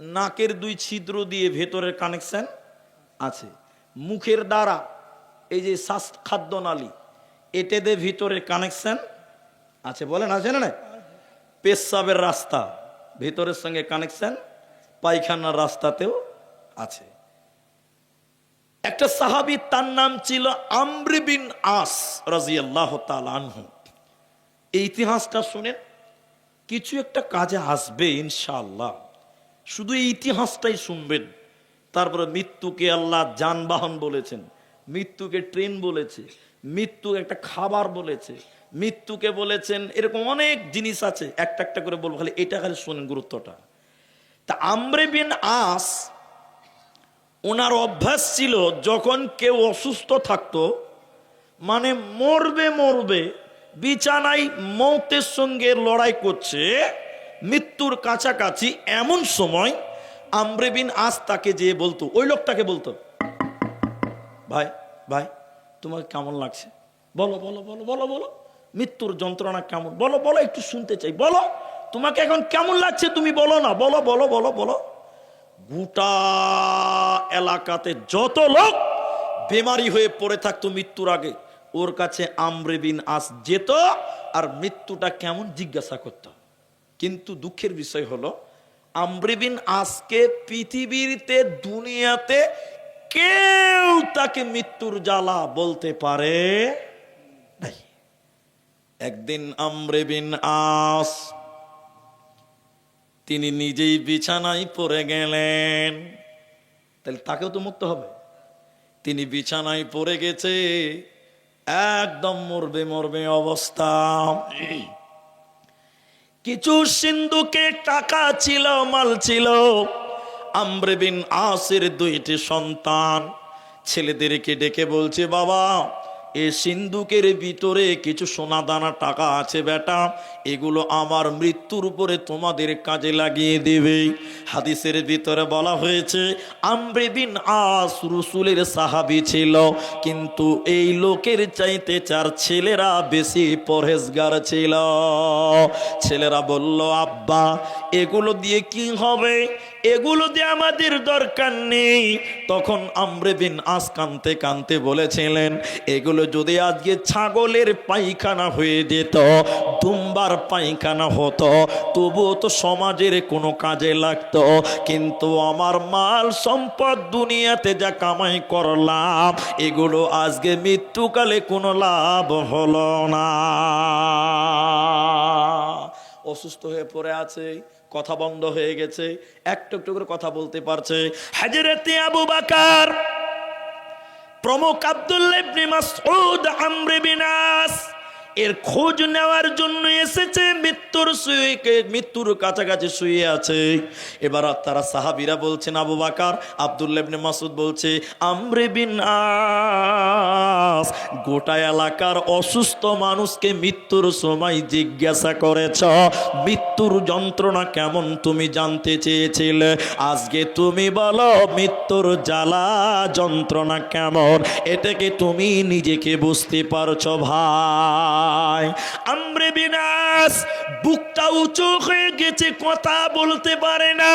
নাকের 2 ছিদ্র দিয়ে ভেতরের কানেকশন আছে, মুখের দ্বারা এই যে শ্বাস খাদ্য নালী, এটাদের ভিতরের কানেকশন আছে। বলেন আছে না? পেশাবের রাস্তা ভিতরের সঙ্গে কানেকশন, পায়খানার রাস্তাতেও আছে। একটা সাহাবী, তার নাম ছিল আমর বিন আস রাদিয়াল্লাহু তাআলা আনহু। এই ইতিহাসটা শুনেন, কিছু একটা কাজে আসবে ইনশাআল্লাহ। শুধু এই ইতিহাসটাই শুনবেন। তারপরে মৃত্যুকে আল্লাহ যানবাহন বলেছেন, মৃত্যুকে ট্রেন বলেছে, মৃত্যু একটা খাবার বলেছে, মৃত্যুকে বলেছেন, এরকম অনেক জিনিস আছে, একটা একটা করে বলবো, খালি এটা খালি শোনেন গুরুত্বটা। তা আমরে বিন আস, ওনার অভ্যাস ছিল যখন কেউ অসুস্থ থাকতো, মানে মরবে মরবে, বিছানায় মৌতের সঙ্গে লড়াই করছে, মৃত্যুর কাছাকাছি, এমন সময় আমরে বিন আস তাকে যেয়ে বলতো, ওই লোকটাকে বলতো, ভাই ভাই তোমাকে কেমন লাগছে, বলো বলো বলো বলো বলো, মৃত্যুর যন্ত্রণা কেমন, বলো বলো, একটু শুনতে চাই, বলো তোমাকে এখন কেমন লাগছে, তুমি বলো না, বলো বলো বলো বলো। গোটা এলাকাতে যত লোক বেমারি হয়ে পড়ে থাকতো মৃত্যুর আগে, ওর কাছে আমরে বিন আস যেত আর মৃত্যুটা কেমন জিজ্ঞাসা করত। কিন্তু দুঃখের বিষয় হলো, আমরে বিন আসকে পৃথিবীতে, দুনিয়াতে কেউ তাকে মৃত্যুর জ্বালা বলতে পারে নাই। একদিন আমরে বিন আস তিনি নিজেই বিছানায় পড়ে গেলেন, তাহলে তাকেও তো মরতে হবে। তিনি বিছানায় পড়ে গেছে, একদম মরবে মরবে অবস্থা। কিছু সিন্ধুকে টাকা ছিল, মাল ছিল। আমরে বিন আসের দুইটি সন্তান ছেলেদেরকে ডেকে বলছে, বাবা এই সিন্ধুকের ভিতরে কিছু সোনা দানা টাকা আছে বেটা, এগুলো আমার মৃত্যুর উপরে তোমাদের কাজে লাগিয়ে দেবে। হাদিসের ভিতরে বলা হয়েছে আমরে বিন আস রাসূলের সাহাবী ছিল, কিন্তু এই লোকের চাইতে চার ছেলেরা বেশি পরহেজগার ছিল। ছেলেরা বলল, আব্বা এগুলো দিয়ে কি হবে, এগুলো দিয়ে আমাদের দরকার নেই। তখন আমরে বিন আস কানতে কানতে বলেছিলেন, এগুলো যদি আজকে ছাগলের পায়খানা হয়ে যেত, দুম্বার পায়খানা হতো, তবুও তো সমাজের কোনো কাজে লাগতো, কিন্তু আমার মাল সম্পদ দুনিয়াতে যা কামাই করলাম, এগুলো আজকে মৃত্যুকালে কোনো লাভ হলো না। অসুস্থ হয়ে পড়ে আছে, কথা বন্ধ হয়ে গেছে, একটু একটু করে কথা বলতে পারছে। হযরতে আবু বকর প্রমুখ আব্দুল্লাহ ইবনে মাসউদ আমরে বিন আস এর খোঁজ নেওয়ার জন্য এসেছে, মৃত্যুর কাছাকাছি শুয়ে আছে। এবার তারা সাহাবীরা বলছেন, আবু বকর, আব্দুল্লাহ ইবনে মাসউদ বলছে, আমরে বিন আস গোটা এলাকার অসুস্থ মানুষকে মৃত্যুর সময় জিজ্ঞাসা করেছ, মৃত্যুর যন্ত্রণা কেমন তুমি জানতে চেয়েছিলে, আজকে তুমি বলো মৃত্যুর জ্বালা যন্ত্রণা কেমন, এটাকে তুমি নিজেকে বুঝতে পারছো ভাই। আমরে বিন আস বুকটা উঁচু হয়ে গেছে, কথা বলতে পারে না।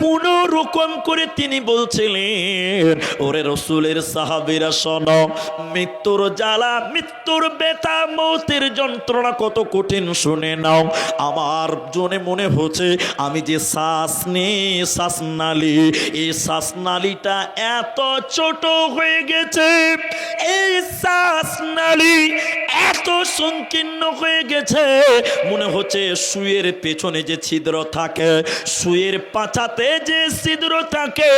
কোন রকম করে তিনি বলছিলেন, ওরে রাসূলের সাহাবীরা শোনো, মৃত্যুর জ্বালা, মৃত্যুর ব্যথা, মৌতের যন্ত্রণা কত কঠিন শুনে নাও। আমার জন্য মনে হচ্ছে আমি যে শ্বাস নেই, শ্বাসনালী, এই শ্বাসনালীটা এত ছোট হয়ে গেছে, এই শ্বাসনালী এত সংকীর্ণ হয়ে গেছে, মনে হচ্ছে সুয়ের পেছনে যে ছিদ্র থাকে, সুয়ের পাছাতে যে ছিদ্র থাকে,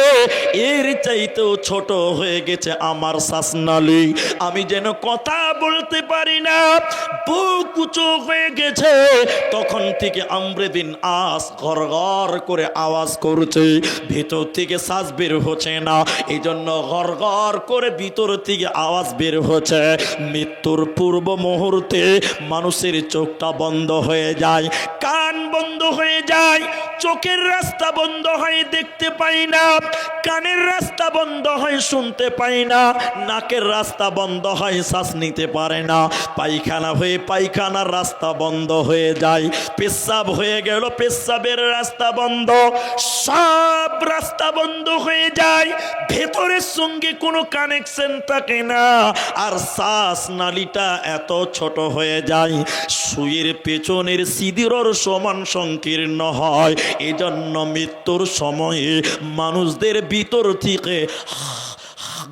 এর চাইতেও ছোট হয়ে গেছে আমার শ্বাসনালী। আমি যেন কথা বলতে পারি না, বুক উঁচু হয়ে গেছে। তখন থেকে আমরে বিন আস ঘর ঘর করে আওয়াজ করছে, ভেতর থেকে শ্বাস বের হচ্ছে না, এই জন্য ঘর ঘর করে ভিতর থেকে আওয়াজ বের হচ্ছে। মৃত্যুর পূর্ব মুহূর্তে মানুষের চোখটা বন্ধ হয়ে যায়, কান বন্ধ হয়ে যায়, চোখের রাস্তা বন্ধ হয়, দেখতে পাই না, কানের রাস্তা বন্ধ হয়, শুনতে পাই না, নাকের রাস্তা বন্ধ হয়, শ্বাস নিতে পারে না, পায়খানা হয়ে পায়খানার রাস্তা বন্ধ হয়ে যায়, পেশাব হয়ে গেল, পেশাবের রাস্তা বন্ধ, সব রাস্তা বন্ধ হয়ে যায়, ভেতরের সঙ্গে কোনো কানেকশন থাকে না, আর শ্বাস নালীটা এত ছোট হয়ে যায়, সুইয়ের পেছনের সিদিরর সমান সংকীর্ণ হয়। এজন্য মৃত্যুর সময়ে মানুষদের ভিতর থেকে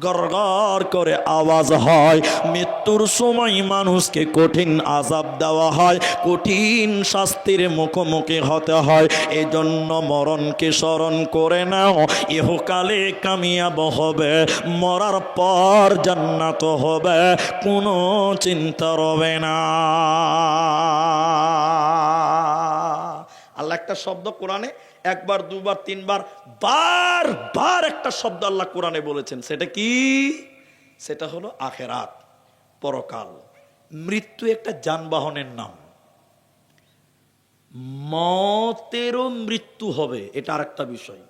গড়গড় করে আওয়াজ হয়। মৃত্যুর সময় মানুষকে কঠিন আযাব দেওয়া হয়, কঠিন শাস্তির মুখোমুখি হতে হয়। এজন্য মরণকে স্মরণ করে নাও, ইহকালে কামিয়াব হবে, মরার পর জান্নাত হবে, কোনো চিন্তা রবে না। আল্লাহ একটা শব্দ কোরআনে একবার, দুবার, তিনবার, বারবার একটা শব্দ আল্লাহ কোরআনে বলেছেন। সেটা কি? সেটা হলো আখেরাত, পরকাল। মৃত্যু একটা যানবাহনের নাম। মতেরও মৃত্যু হবে, এটা আরেকটা বিষয়।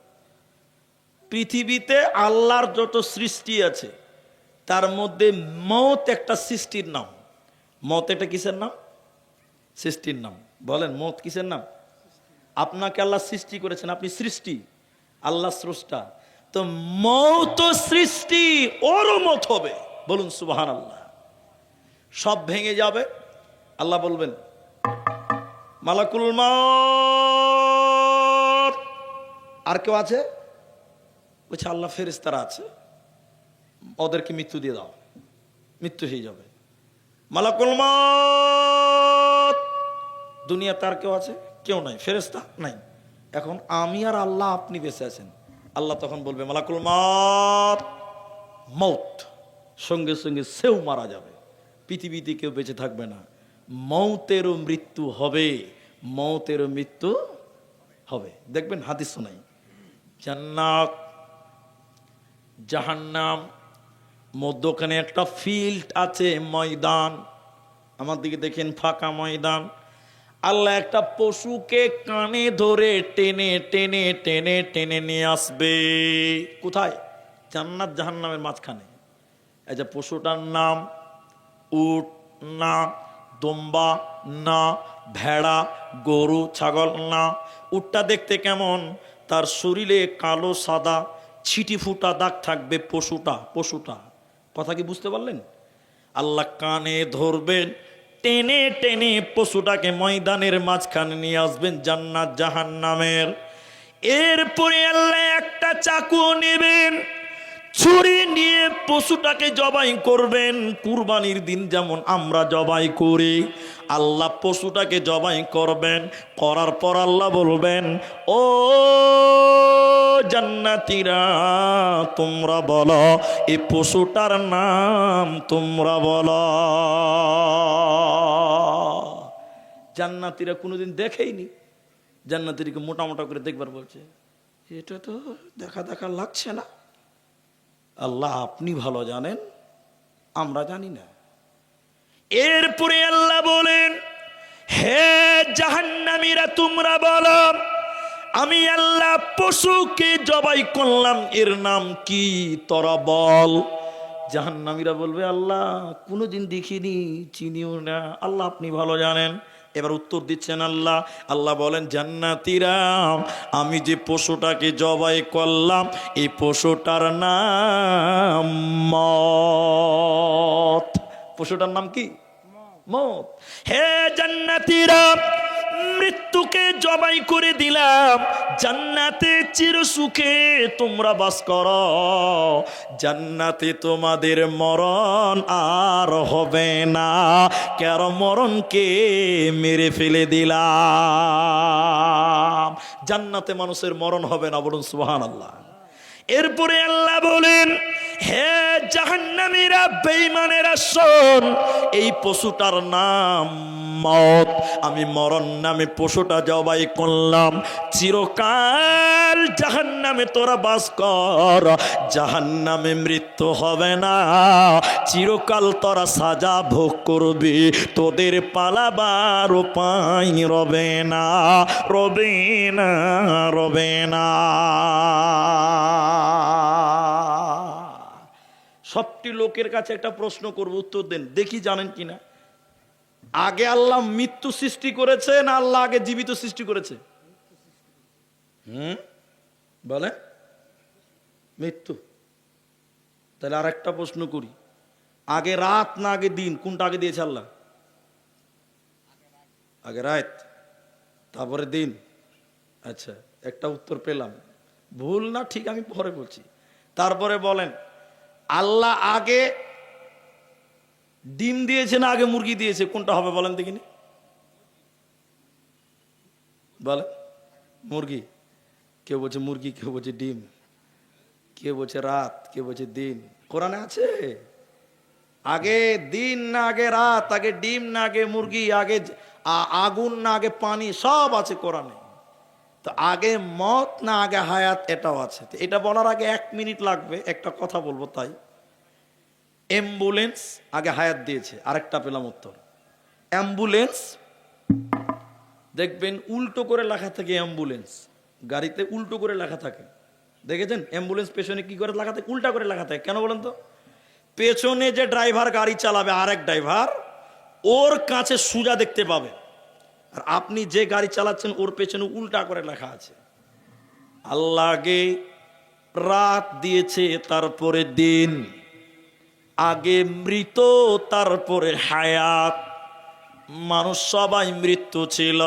পৃথিবীতে আল্লাহর যত সৃষ্টি আছে তার মধ্যে মত একটা সৃষ্টির নাম। মত এটা কিসের নাম? সৃষ্টির নাম। বলেন, মত কিসের নাম? আপনাকে আল্লাহ সৃষ্টি করেছেন, আপনি সৃষ্টি, আল্লাহ স্রষ্টা। তো মত সৃষ্টি, ওরও মত হবে। বলুন সুবহানাল্লাহ। সব ভেঙে যাবে, আল্লাহ বলবেন মালাকুল মউত। আর কেউ আছে? বলছে আল্লাহ ফেরেশতারা আছে, ওদেরকে মৃত্যু দিয়ে দাও, মৃত্যু হয়ে যাবে। মালাকুল মউত। দুনিয়াতে আর কেউ আছে? কেউ নাই, ফেরেশতা নাই। এখন আমি আর আল্লাহ, আপনি বেঁচে আছেন। আল্লাহ তখন বলবে মালাকুল মউত, মউত। সঙ্গে সঙ্গে সেও মারা যাবে, পৃথিবীতে কেউ বেঁচে থাকবে না। মৌতেরও মৃত্যু হবে, মৌতেরও মৃত্যু হবে। দেখবেন হাদিস শোনাই, জান্নাত জাহান্নাম মধ্যখানে একটা ফিল্ড আছে, ময়দান। আমার দিকে দেখেন, ফাঁকা ময়দান। আল্লাহ একটা পশুকে কানে ধরে টেনে টেনে টেনে টেনে নিয়ে আসবে। কোথায়? জান্নাত জাহান্নামের মাঝখানে। এই যে পশুটার নাম উট না, দম্বা না, ভেড়া, গরু, ছাগল না। উটটা দেখতে কেমন? তার শরীরে কালো সাদা ছিটি ফুটা দাগ থাকবে। পশুটা কথা কি বুঝতে পারলেন? আল্লাহ কানে ধরবেন, টেনে টেনে পশুটাকে ময়দানের মাঝখানে নিয়ে আসবেন, জান্নাত জাহান্নামের। এরপরে আল্লাহ একটা চাকু নেবেন, ছুরি নিয়ে পশুটাকে জবাই করবেন। কুরবানির দিন যেমন আমরা জবাই করি, আল্লাহ পশুটাকে জবাই করবেন। করার পর আল্লাহ বলবেন, ও জান্নাতীরা, তোমরা বলো এই পশুটার নাম, তোমরা বলো। জান্নাতীরা কোনোদিন দেখেইনি। জান্নাতীকে মোটা মোটা করে দেখবার বলছে, এটা তো দেখা দেখা লাগছে না। আল্লাহ আপনি ভালো জানেন, আমরা জানি না। এরপরে আল্লাহ বলেন, হে জাহান্নামীরা, তোমরা বলো আমি আল্লাহ পশুকে জবাই করলাম, এর নাম কি? তোরা বল। জাহান্নামীরা বলবে, আল্লাহ কোনোদিন দেখিনি, চিনিও না। আল্লাহ আপনি ভালো জানেন। এবার উত্তর দিচ্ছেন আল্লাহ। আল্লাহ বলেন, জান্নাতীরা, আমি যে পশুটাকে জবাই করলাম এই পশুটার নাম মত। পশুটার নাম কি? মত। হে জান্নাতীরা, মৃত্যুকে জবাই করে দিলাম, জান্নাতে চিরসুখে তোমরা বাস করো, জান্নাতে তোমাদের মরণ আর হবে না। কার মরণকে মেরে ফেলে দিলাম, জান্নাতে মানুষের মরণ হবে না। বলুন সুবহানাল্লাহ। এরপরে আল্লাহ বলেন, হে জাহান্নামীরা, বেঈমানেরা, শোন, এই পশুটার নাম মত। আমি মরণ নামে পশুটা জবাই করলাম, চিরকাল জাহান্নামে তোরা বাস কর, জাহান্নামে মৃত্যু হবে না, চিরকাল তোরা সাজা ভোগ করবি, তোদের পালাবার উপায় রবে না, রবে না, রবে না। সবটি লোকের কাছে একটা প্রশ্ন করব, উত্তর দেন, দেখি জানেন কিনা। আগে আল্লাহ মৃত্যু সৃষ্টি করেছে না আল্লাহ আগে জীবিত সৃষ্টি করেছে? বলে মৃত্যু। তাহলে আর একটা প্রশ্ন করি, আগে রাত না আগে দিন, কোনটা আগে দিয়েছে আল্লাহ? আগে রাত, তারপরে দিন। আচ্ছা, একটা উত্তর পেলাম। ভুল না ঠিক আমি পরে বলছি। তারপরে বলেন, আল্লাহ আগে ডিম দিয়েছে না আগে মুরগি দিয়েছে, কোনটা হবে বলেন দেখিনি? বলে মুরগি। কেউ বলছে মুরগি, কেউ বলছে ডিম, কেউ বলছে রাত, কেউ বলছে দিন। কোরআনে আছে আগে দিন না আগে রাত, আগে ডিম না আগে মুরগি, আগে আগুন না আগে পানি, সব আছে কোরআনে। তো আগে মত না আগে হায়াত, এটাও আছে। তো এটা বলার আগে 1 মিনিট লাগবে, একটা কথা বলবো। তাই অ্যাম্বুলেন্স আগে হায়াত দিয়েছে, আরেকটা পেলাম উত্তর। অ্যাম্বুলেন্স দেখবেন উল্টো করে লেখা থাকে, অ্যাম্বুলেন্স গাড়িতে উল্টো করে লেখা থাকে, দেখেছেন? অ্যাম্বুলেন্স পেছনে কি করে লেখা থাকে? উল্টা করে লেখা থাকে। কেন বলেন তো? পেছনে যে ড্রাইভার গাড়ি চালাবে, আরেক ড্রাইভার, ওর কাছে সোজা দেখতে পাবে, আর আপনি যে গাড়ি চালাচ্ছেন ওর পেছনে উল্টা করে লেখা আছে। আল্লাহ আগে রাত দিয়েছে, তারপরে দিন, আগে মৃত তারপরে হায়াত। মানুষ সবাই মৃত্যু ছিল।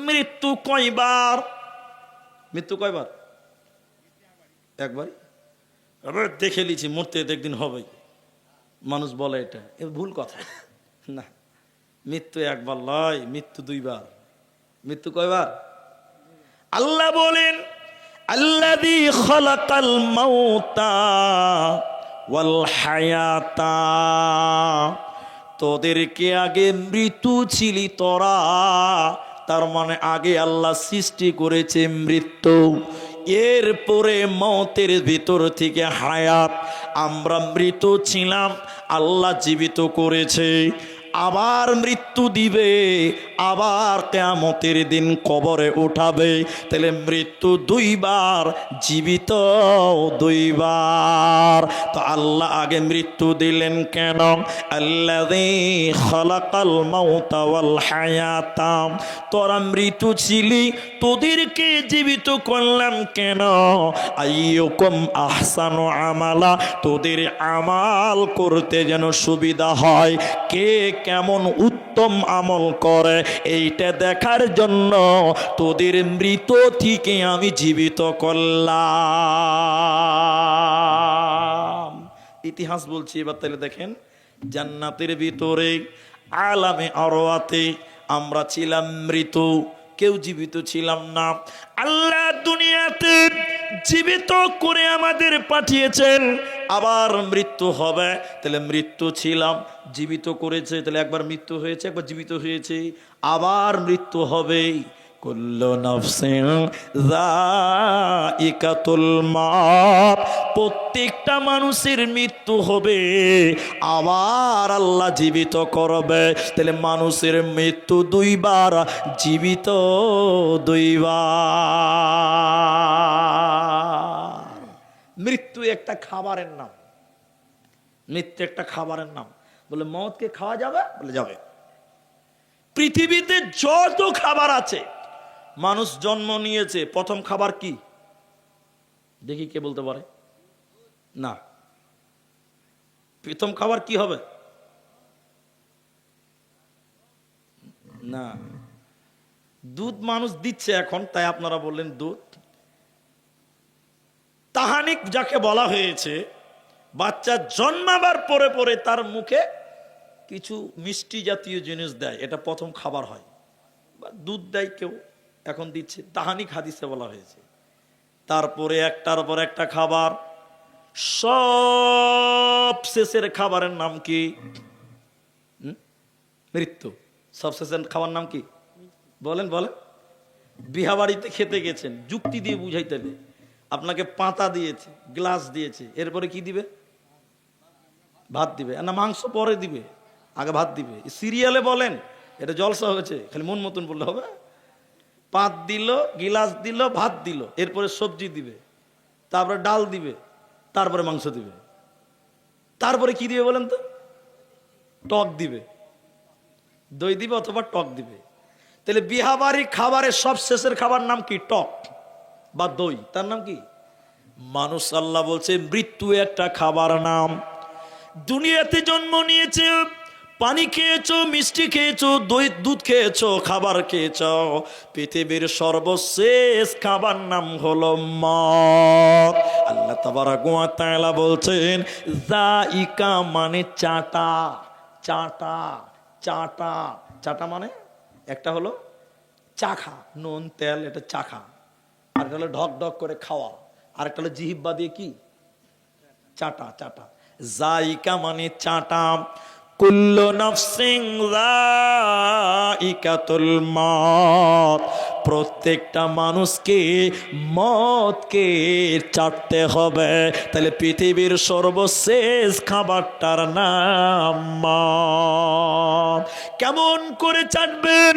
মৃত্যু কয়বার? মৃত্যু কয়বার? একবার। দেখে লিছি মরতে একদিন হবেই, মানুষ বলে, এটা ভুল কথা। না, মৃত্যু একবার লয়, মৃত্যু 2 বার। মৃত্যু কয়বার? আল্লাহ বলেন আল্লাযী খালাকাল মাউতা ওয়াল হায়াতা, তোদেরকে আগে মৃত্যু ছিলি তোরা, তার মানে আগে আল্লাহ সৃষ্টি করেছে মৃত্যু, এরপরে মতের ভিতর থেকে হায়াত। আমরা মৃত ছিলাম, আল্লাহ জীবিত করেছে, আবার মৃত্যু দিবে, আবার কিয়ামতের দিন কবরে উঠাবে। তাহলে মৃত্যু 2 বার, জীবিত 2 বার। তো আল্লাহ আগে মৃত্যু দিলেন কেন? আল্লাযী খালাকাল মাউতা ওয়াল হায়াতা, তোরা মৃত ছিলি, তোদেরকে জীবিত করলাম কেন? আইয়ুকুম আহসানু আমালা, তোদের আমাল করতে যেন সুবিধা হয়, কে কেমন উত্তম আমল করে এইটা দেখার জন্য তোদের মৃত থেকে আমি জীবিত করলাম। ইতিহাস বলছি এবার, তাহলে দেখেন, জান্নাতের ভিতরে আলামে আরওয়াতে আমরা ছিলাম মৃত, কেউ জীবিত ছিলাম না। আল্লাহ দুনিয়াতে জীবিত করে আমাদের পাঠিয়েছেন, আবার মৃত্যু হবে। তাহলে মৃত্যু ছিলাম, জীবিত করেছে, তাহলে একবার মৃত্যু হয়েছে, একবার জীবিত হয়েছে, আবার মৃত্যু হবে। কুল্লু নাফসিন যায়িকাতুল মাউত, প্রত্যেকটা মানুষের মৃত্যু হবে, আবার আল্লাহ জীবিত করবে। তাহলে মানুষের মৃত্যু 2 বার, জীবিত 2 বার। মৃত্যু একটা খাবারের নাম, মৃত্যু একটা খাবারের নাম। বলে মওতকে খাওয়া যাবে? বলে যাবে। পৃথিবীতে যত খাবার আছে, মানুষ জন্ম নিয়েছে, প্রথম খাবার কি দেখি, কে বলতে পারে? না, প্রথম খাবার কি হবে? না, দুধ মানুষ দিচ্ছে এখন, তাই আপনারা বললেন দুধ। তাহানিক যাকে বলা হয়েছে, বাচ্চা জন্মাবার পরে পরে তার মুখে কিছু মিষ্টি জাতীয় জিনিস দেয়, এটা প্রথম খাবার হয়। বা দুধ দেয় কেউ, এখন দিচ্ছে, তাহানিক হাদিসে বলা হয়েছে। তারপরে একটার পর একটা খাবার, সব শেষের খাবারের নাম কি? মৃত্যু। সব শেষের খাবার নাম কি? বলেন বলেন। বিয়া বাড়িতে খেতে গেছেন, যুক্তি দিয়ে বুঝাইতে হবে। আপনাকে পাতা দিয়েছে, গ্লাস দিয়েছে, এরপরে কি দিবে? ভাত দিবে না মাংস পরে দিবে? আগে ভাত দিবে। সিরিয়ালে বলেন এটা জলসা হয়েছে, খালি মন মতন বললে হবে? পাত দিল, গিলাস দিল, ভাত দিল, এরপরে সবজি দিবে, তারপরে ডাল দিবে, তারপরে মাংস দিবে, তারপরে কি দিবে বলেন তো? টক দিবে, দই দিবে অথবা টক দিবে। তাহলে বিহাবাড়ি খাবারের সব শেষের খাবার নাম কি? টক বা দই, তার নাম কি? মানুষ। আল্লাহ বলছে মৃত্যু একটা খাবার নাম। দুনিয়াতে জন্ম নিয়েছে, পানি খেয়েছো, মিষ্টি খেয়েছো, দুধ খেয়েছো, খাবার খেয়েছো, পৃথিবীর সর্বশেষ খাবার নাম হলো মত। আল্লাহ তাবারাক ওয়া তাআলা বলছেন যাইকা মানে চাটা, চাটা, চাটা, চাটা মানে একটা হলো চাখা, নুন তেল, এটা চাখা। আর একটা হলো ঢক ঢক করে খাওয়া, আর একটা হলো জিহিব্বা দিয়ে কি চাটা, চাটা। যাইকা মানে চাটা। কুল্লু নাফসিন যাইকাতুল মউত, প্রত্যেকটা মানুষকে মতকে চাটতে হবে। তাহলে পৃথিবীর সর্বশেষ খাবারটার নাম মত। কেমন করে চাটবেন?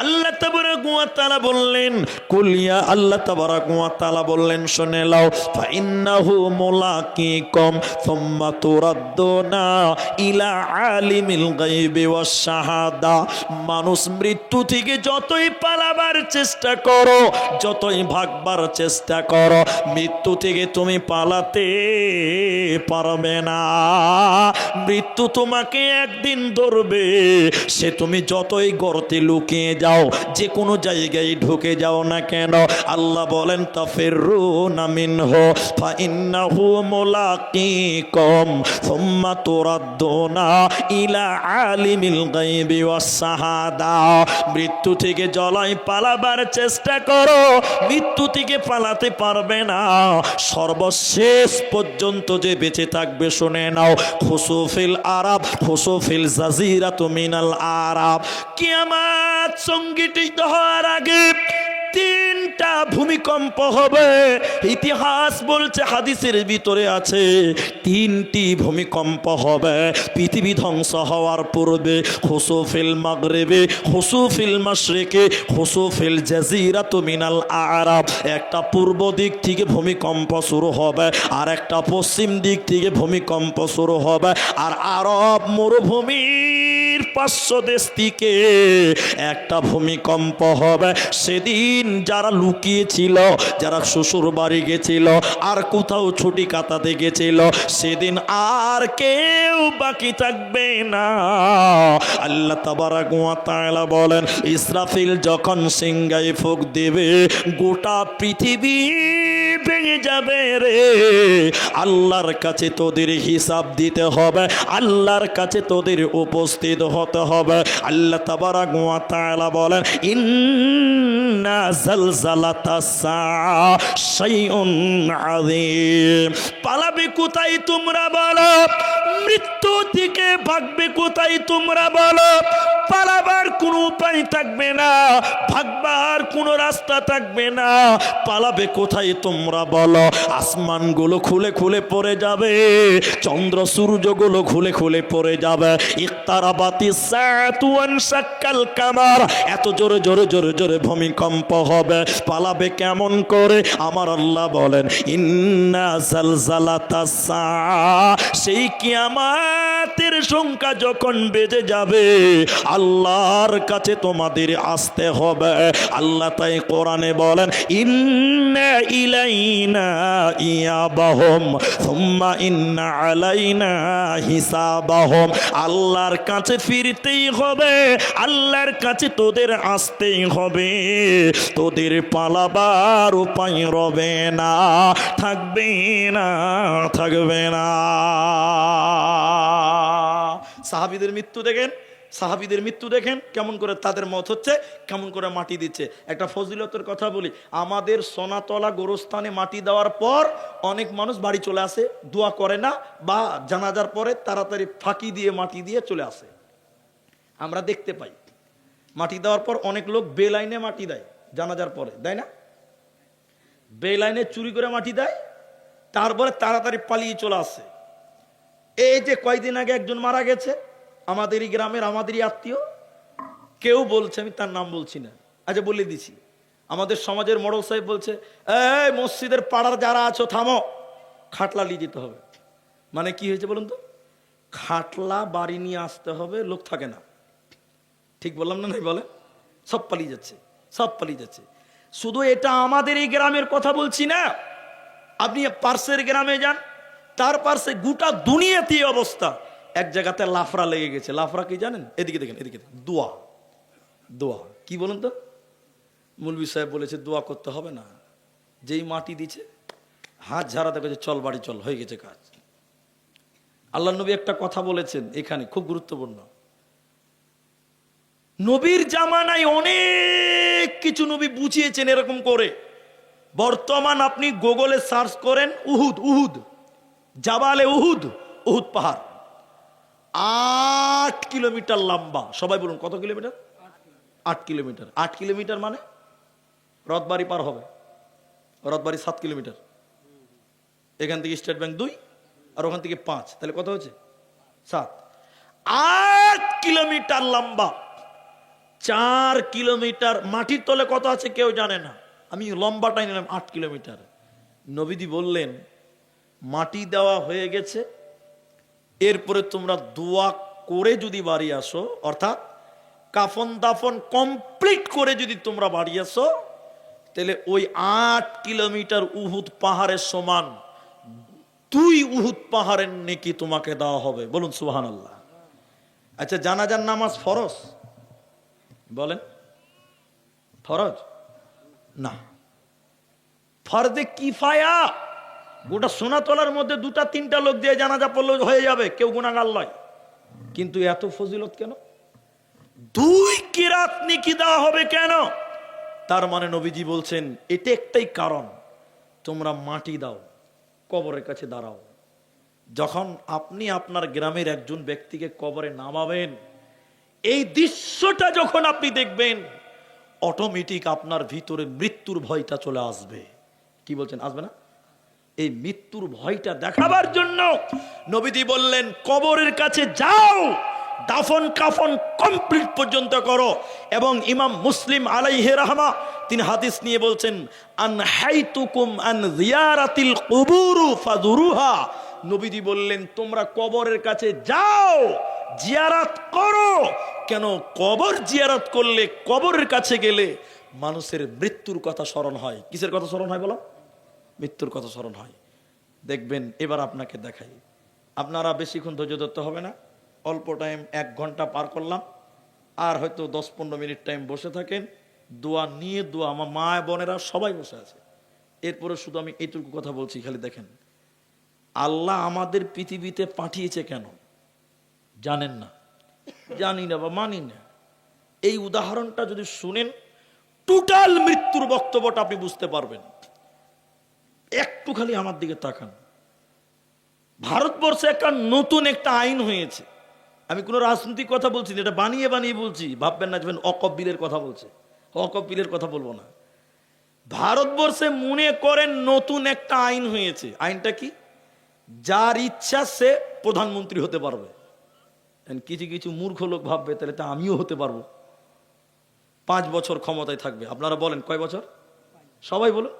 আল্লাহ তাবারাক ওয়া তাআলা বললেন কুলিয়া, আল্লাহ তাবারাক ওয়া তাআলা বললেন শুনে লাও, ফা ইন্নাহু মুলাকিকুম সুম্মা তুরাদ্দুনা ইলা আলিমিল গায়বি ওয়াস শাহাদা। মানুষ মৃত্যু থেকে যতই পালাবার চেষ্টা করো, যতই ভাগবার চেষ্টা করো, মৃত্যু থেকে তুমি পালাতে পারবে না। মৃত্যু তোমাকে একদিন ধরবে। সে তুমি যতই গর্তে লুকিয়ে যাও, যে কোনো জায়গায় ঢুকে যাও না কেন, আল্লাহ বলেন তাফিরুনা মিনহু ফা ইন্নাহু মুলাকিকুম সুম্মা তুরাদ্দুনা ইলা আলিমিল গায়বি ওয়াস শাহাদা। মৃত্যু থেকে জলাই পালাবার চেষ্টা করো, মৃত্যু থেকে পালাতে পারবে না। সর্বশেষ পর্যন্ত যে বেঁচে থাকবে শুনে নাও, খুসুফিল আরাব, খুসুফিল জাজিরাতু মিনাল আরাব। কিয়ামত সংগঠিত হওয়ার আগে তিনটা ভূমিকম্প হবে। ইতিহাস বলছে, হাদিসের ভিতরে আছে, তিনটি ভূমিকম্প হবে পৃথিবী ধ্বংস হওয়ার পূর্বে। খুসুফিল মাগরিবে, খুসুফিল মাশরিকে, খুসুফিল জাজিরাতু মিনাল আরাব। একটা পূর্ব দিক থেকে ভূমিকম্প শুরু হবে, আর একটা পশ্চিম দিক থেকে ভূমিকম্প শুরু হবে। আর আরব মরুভূমির 500 দেশ থেকে একটা ভূমিকম্প হবে। সেদিন যারা লুকিয়েছিল, যারা শ্বশুর বাড়ি গেছিল, আর কোথাও ছুটি কাটাতে গেছিল, সেদিন আর কেউ বাকি থাকবে না। আল্লাহ তাবারাক ওয়া তাআলা বলেন, ইসরাফিল যখন সিংহায় ফুঁক দেবে, গোটা পৃথিবী ভেঙে যাবে রে। আল্লাহর কাছে তোদের হিসাব দিতে হবে, আল্লাহর কাছে তোদের উপস্থিত হতে হবে। আল্লাহ তাবারাক ওয়া তাআলা বলেন, ইন্না জালজালাতাস সাআ শাইউন আযীম। পালাবে কোথায় তোমরা বলো? মৃত্যু থেকে ভাগবে কোথায় তোমরা বলো? পালাবার কোনো উপায় থাকবে না, ভাগবার কোনো রাস্তা থাকবে না। পালাবে কোথায় তোমরা বলো? আসমানগুলো খুলে খুলে পড়ে যাবে, চন্দ্র সূর্যগুলো খুলে খুলে পড়ে যাবে। ইকতারাবাতিস সাআতু ওয়ানশাক্কাল কামার। এত জোরে জোরে জোরে জোরে ভূমিকম্প হবে। পালাবে কেমন করে? আমার আল্লাহ বলেন, ইন্না জালজালাতাস সাআ। সেই কিয়ামতের সংখ্যা যখন বেজে যাবে, আল্লাহর কাছে তোমাদের আসতে হবে। আল্লাহ তাই কোরআনে বলেন, ইন্না ইলাইনা ইয়াবাহুম সুম্মা ইন্না আলাইনা হিসাবাহুম। আল্লাহর কাছে ফিরতেই হবে, আল্লাহর কাছে তোদের আসতেই হবে। তোদের পালাবার উপায় রবে না, থাকবে না, থাকবে না। সাহাবীদের মৃত্যু দেখেন, সাহাবীদের মৃত্যু দেখেন কেমন করে তাদের মত হচ্ছে, কেমন করে মাটি দিচ্ছে। একটা ফজিলতের কথা বলি, আমাদের সোনাতলা গোরস্থানে মাটি দেওয়ার পর অনেক মানুষ বাড়ি চলে আসে, দোয়া করে না, বা জানাজার পরে তাড়াতাড়ি ফাঁকি দিয়ে মাটি দিয়ে চলে আসে। আমরা দেখতে পাই মাটি দেওয়ার পর অনেক লোক বেলাইনে মাটি দেয়, জানাজার পরে দেয় না, বেলাইনে চুরি করে মাটি দেয়, তারপরে তাড়াতাড়ি পালিয়ে চলে আসে। এই যে কয়দিন আগে একজন মারা গেছে আমাদেরই গ্রামের, আমাদেরই আত্মীয়, কেউ বলছে, আমি তার নাম বলছি না, আচ্ছা বলে দিছি, আমাদের সমাজের মোড়ল সাহেব বলছে, এই মসজিদের পাড়ার যারা আছো থামো, খাটলা নিয়ে যেতে হবে। মানে কি হয়েছে বলুন তো? খাটলা বাড়ি নিয়ে আসতে হবে, লোক থাকে না। ঠিক বললাম না? নাই বলে, সব পালিয়ে যাচ্ছে, সব পালিয়ে যাচ্ছে। শুধু এটা আমাদের এই গ্রামের কথা বলছি না, আপনি পার্শ্বের গ্রামে যান, তার পার্শ্বে গোটা দুনিয়াতে অবস্থা। এক জায়গাতে লাফড়া লেগে গেছে। লাফড়া কি জানেন? এদিকে দেখেন, এদিকে দেখেন, দোয়া। দোয়া কি বলুন তো? মৌলভী সাহেব বলেছে দোয়া করতে হবে না, যেই মাটি দিচ্ছে হাত ঝাড়াতে গেছে, চল বাড়ি চল, হয়ে গেছে কাজ। আল্লাহ নবী একটা কথা বলেছেন এখানে, খুব গুরুত্বপূর্ণ। নবীর জামানায় অনেক কিছু নবী বুঝিয়েছেন এরকম করে। বর্তমান আপনি গুগলে সার্চ করেন, উহুদ, উহুদ, জাবালে উহুদ, উহুদ পাহাড় 8 কিলোমিটার লম্বা। সবাই বলুন কত কিলোমিটার? 8 কিলোমিটার। 8 কিলোমিটার মানে রথবাড়ি পার হবে। রথবাড়ি 7 কিলোমিটার, এখান থেকে স্টেট ব্যাংক 2 আর ওখান থেকে 5, তাহলে কত হচ্ছে? 7। 8 কিলোমিটার লম্বা। 4 কিলোমিটার মাটির তলে কত আছে কেউ জানে না, আমি লম্বাটাই নিলাম 8 কিলোমিটার। নবীজি বললেন মাটি দেওয়া হয়ে গেছে, এরপরে তোমরা দোয়া করে যদি বাড়ি আসো, অর্থাৎ কাফন দাফন কমপ্লিট করে যদি তোমরা বাড়ি আসো, তাহলে ওই 8 কিলোমিটার উহুদ পাহাড়ের সমান 2 উহুদ পাহাড়ের নেকি তোমাকে দেওয়া হবে। বলুন সুবহানাল্লাহ। আচ্ছা, জানাজার নামাজ ফরজ? বলেন ফরজ না, ফরজে কিফায়া। গোটা সোনা তলার মধ্যে 2-3টা লোক দিয়ে জানাজা পড়লে হয়ে যাবে, কেউ গুনাহগার নয়। কিন্তু এত ফজিলত কেন? 2 কিরাত নেকি দেওয়া হবে কেন? তার মানে নবীজি বলছেন এটা একটাই কারণ, তোমরা মাটি দাও, কবরের কাছে দাঁড়াও। যখন আপনি আপনার গ্রামের একজন ব্যক্তিকে কবরে নামাবেন, এই দৃশ্যটা যখন আপনি দেখবেন, অটোমেটিক আপনার ভিতরে মৃত্যুর ভয়টা চলে আসবে। কি বলছেন, আসবে না? এই মৃত্যুর ভয়টা দেখাবার জন্য নবীজি বললেন কবরের কাছে যাও, দাফন কাফন কমপ্লিট পর্যন্ত করো। এবং ইমাম মুসলিম আলাইহি রাহমা তিনি হাদিস নিয়ে বলছেন, আন হাইতুকুম আন জিয়ারাতিল কুবুর ফাযুরুহা। নবীজি বললেন তোমরা কবরের কাছে যাও, জিয়ারত করো। কেন? কবর জিয়ারত করলে, কবরের কাছে গেলে মানুষের মৃত্যুর কথা স্মরণ হয়। কিসের কথা স্মরণ হয় বলো? মৃত্যুর কথা স্মরণ হয়। দেখবেন, এবার আপনাকে দেখাই, আপনারা বেশিক্ষণ ধৈর্য ধরতে হবে না, অল্প টাইম, 1 ঘন্টা পার করলাম, আর হয়তো 10-15 মিনিট টাইম বসে থাকেন, দোয়া নিয়ে দোয়া। আমার মা বোনেরা সবাই বসে আছে, এরপরে শুধু আমি এইটুকু কথা বলছি, খালি দেখেন আল্লাহ আমাদের পৃথিবীতে পাঠিয়েছে কেন জানেন না? জানি না বা মানি না। এই উদাহরণটা যদি শুনেন, টোটাল মৃত্যুর বক্তব্যটা আপনি বুঝতে পারবেন। একটু খালি আমার দিকে তাকান। ভারতবর্ষে একটা নতুন একটা আইন হয়েছে। আমি কোনো রাজনৈতিক কথা বলছি না, এটা বানিয়ে বানিয়ে বলছি, ভাববেন না যেন ওয়াকফ বিলের কথা বলছে। ওয়াকফ বিলের কথা বলবো না। ভারতবর্ষে মনে করেন নতুন একটা আইন হয়েছে। আইনটা কি? যার ইচ্ছা সে প্রধানমন্ত্রী হতে পারবে। কিছু কিছু মূর্খ লোক ভাববে তাহলে তো আমিও হতে পারবো। 5 বছর ক্ষমতায় থাকবে। আপনারা বলেন কয় বছর? সবাই বলুন।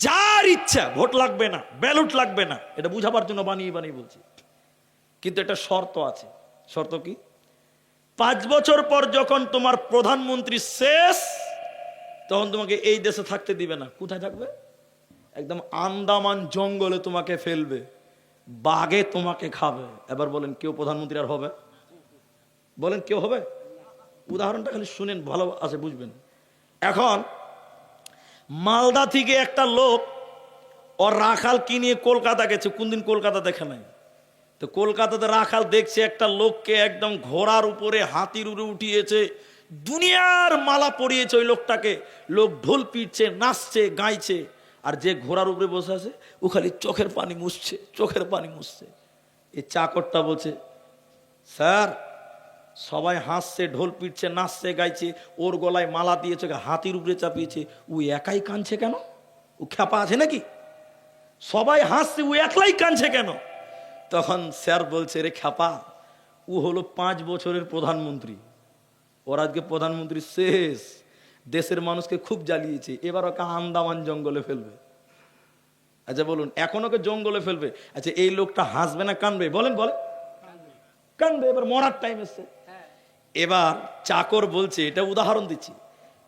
যার ইচ্ছা, ভোট লাগবে না, ব্যালট লাগবে না, এটা বুঝাবার জন্য বানিয়ে বানিয়ে বলছি। কিন্তু একটা শর্ত আছে। শর্ত কি? 5 বছর পর যখন তোমার প্রধানমন্ত্রী শেষ, তখন তোমাকে এই দেশে থাকতে দিবে না। কোথায় থাকবে? একদম আন্দামান জঙ্গলে তোমাকে ফেলবে, বাঘে তোমাকে খাবে। এবার বলেন কেউ প্রধানমন্ত্রী আর হবে? বলেন কেউ হবে? উদাহরণটা খালি শুনেন, ভালো আছে বুঝবেন। এখন মালদা থেকে একটা লোক ওর রাখাল কিনে কলকাতা গেছে। কোনদিন কলকাতা দেখে নাই, তো কলকাতাতে রাখাল দেখছে একটা লোককে একদম ঘোড়ার উপরে, হাতির উপরে উঠিয়েছে, দুনিয়ার মালা পরিয়েছে ওই লোকটাকে। লোক ঢোল পিটছে, নাচছে, গাইছে, আর যে ঘোড়ার উপরে বসে আছে ও খালি চোখের পানি মুছছে, চোখের পানি মুছছে। এই চাকরটা বলছে, স্যার সবাই হাসছে, ঢোল পিটছে, নাচছে, গাইছে, ওর গলায় মালা দিয়েছে, হাতির উপরে চাপিয়েছে, ও একাই কাঁদছে কেন? ও খ্যাপা আছে নাকি? সবাই হাসছে, ও একলাই কাঁদছে কেন? তখন স্যার বলছে, রে খ্যাপা, ও হলো 5 বছরের প্রধানমন্ত্রী, ওর আজকে প্রধানমন্ত্রী শেষ, দেশের মানুষকে খুব জ্বালিয়েছে, এবার ওকে আন্দামান জঙ্গলে ফেলবে। আচ্ছা বলুন, এখন ওকে জঙ্গলে ফেলবে, আচ্ছা এই লোকটা হাসবে না কানবে? বলেন বলেন। কানবে। এবার মরার টাইম এসছে। এবার চাকর বলছে, এটা উদাহরণ দিচ্ছি,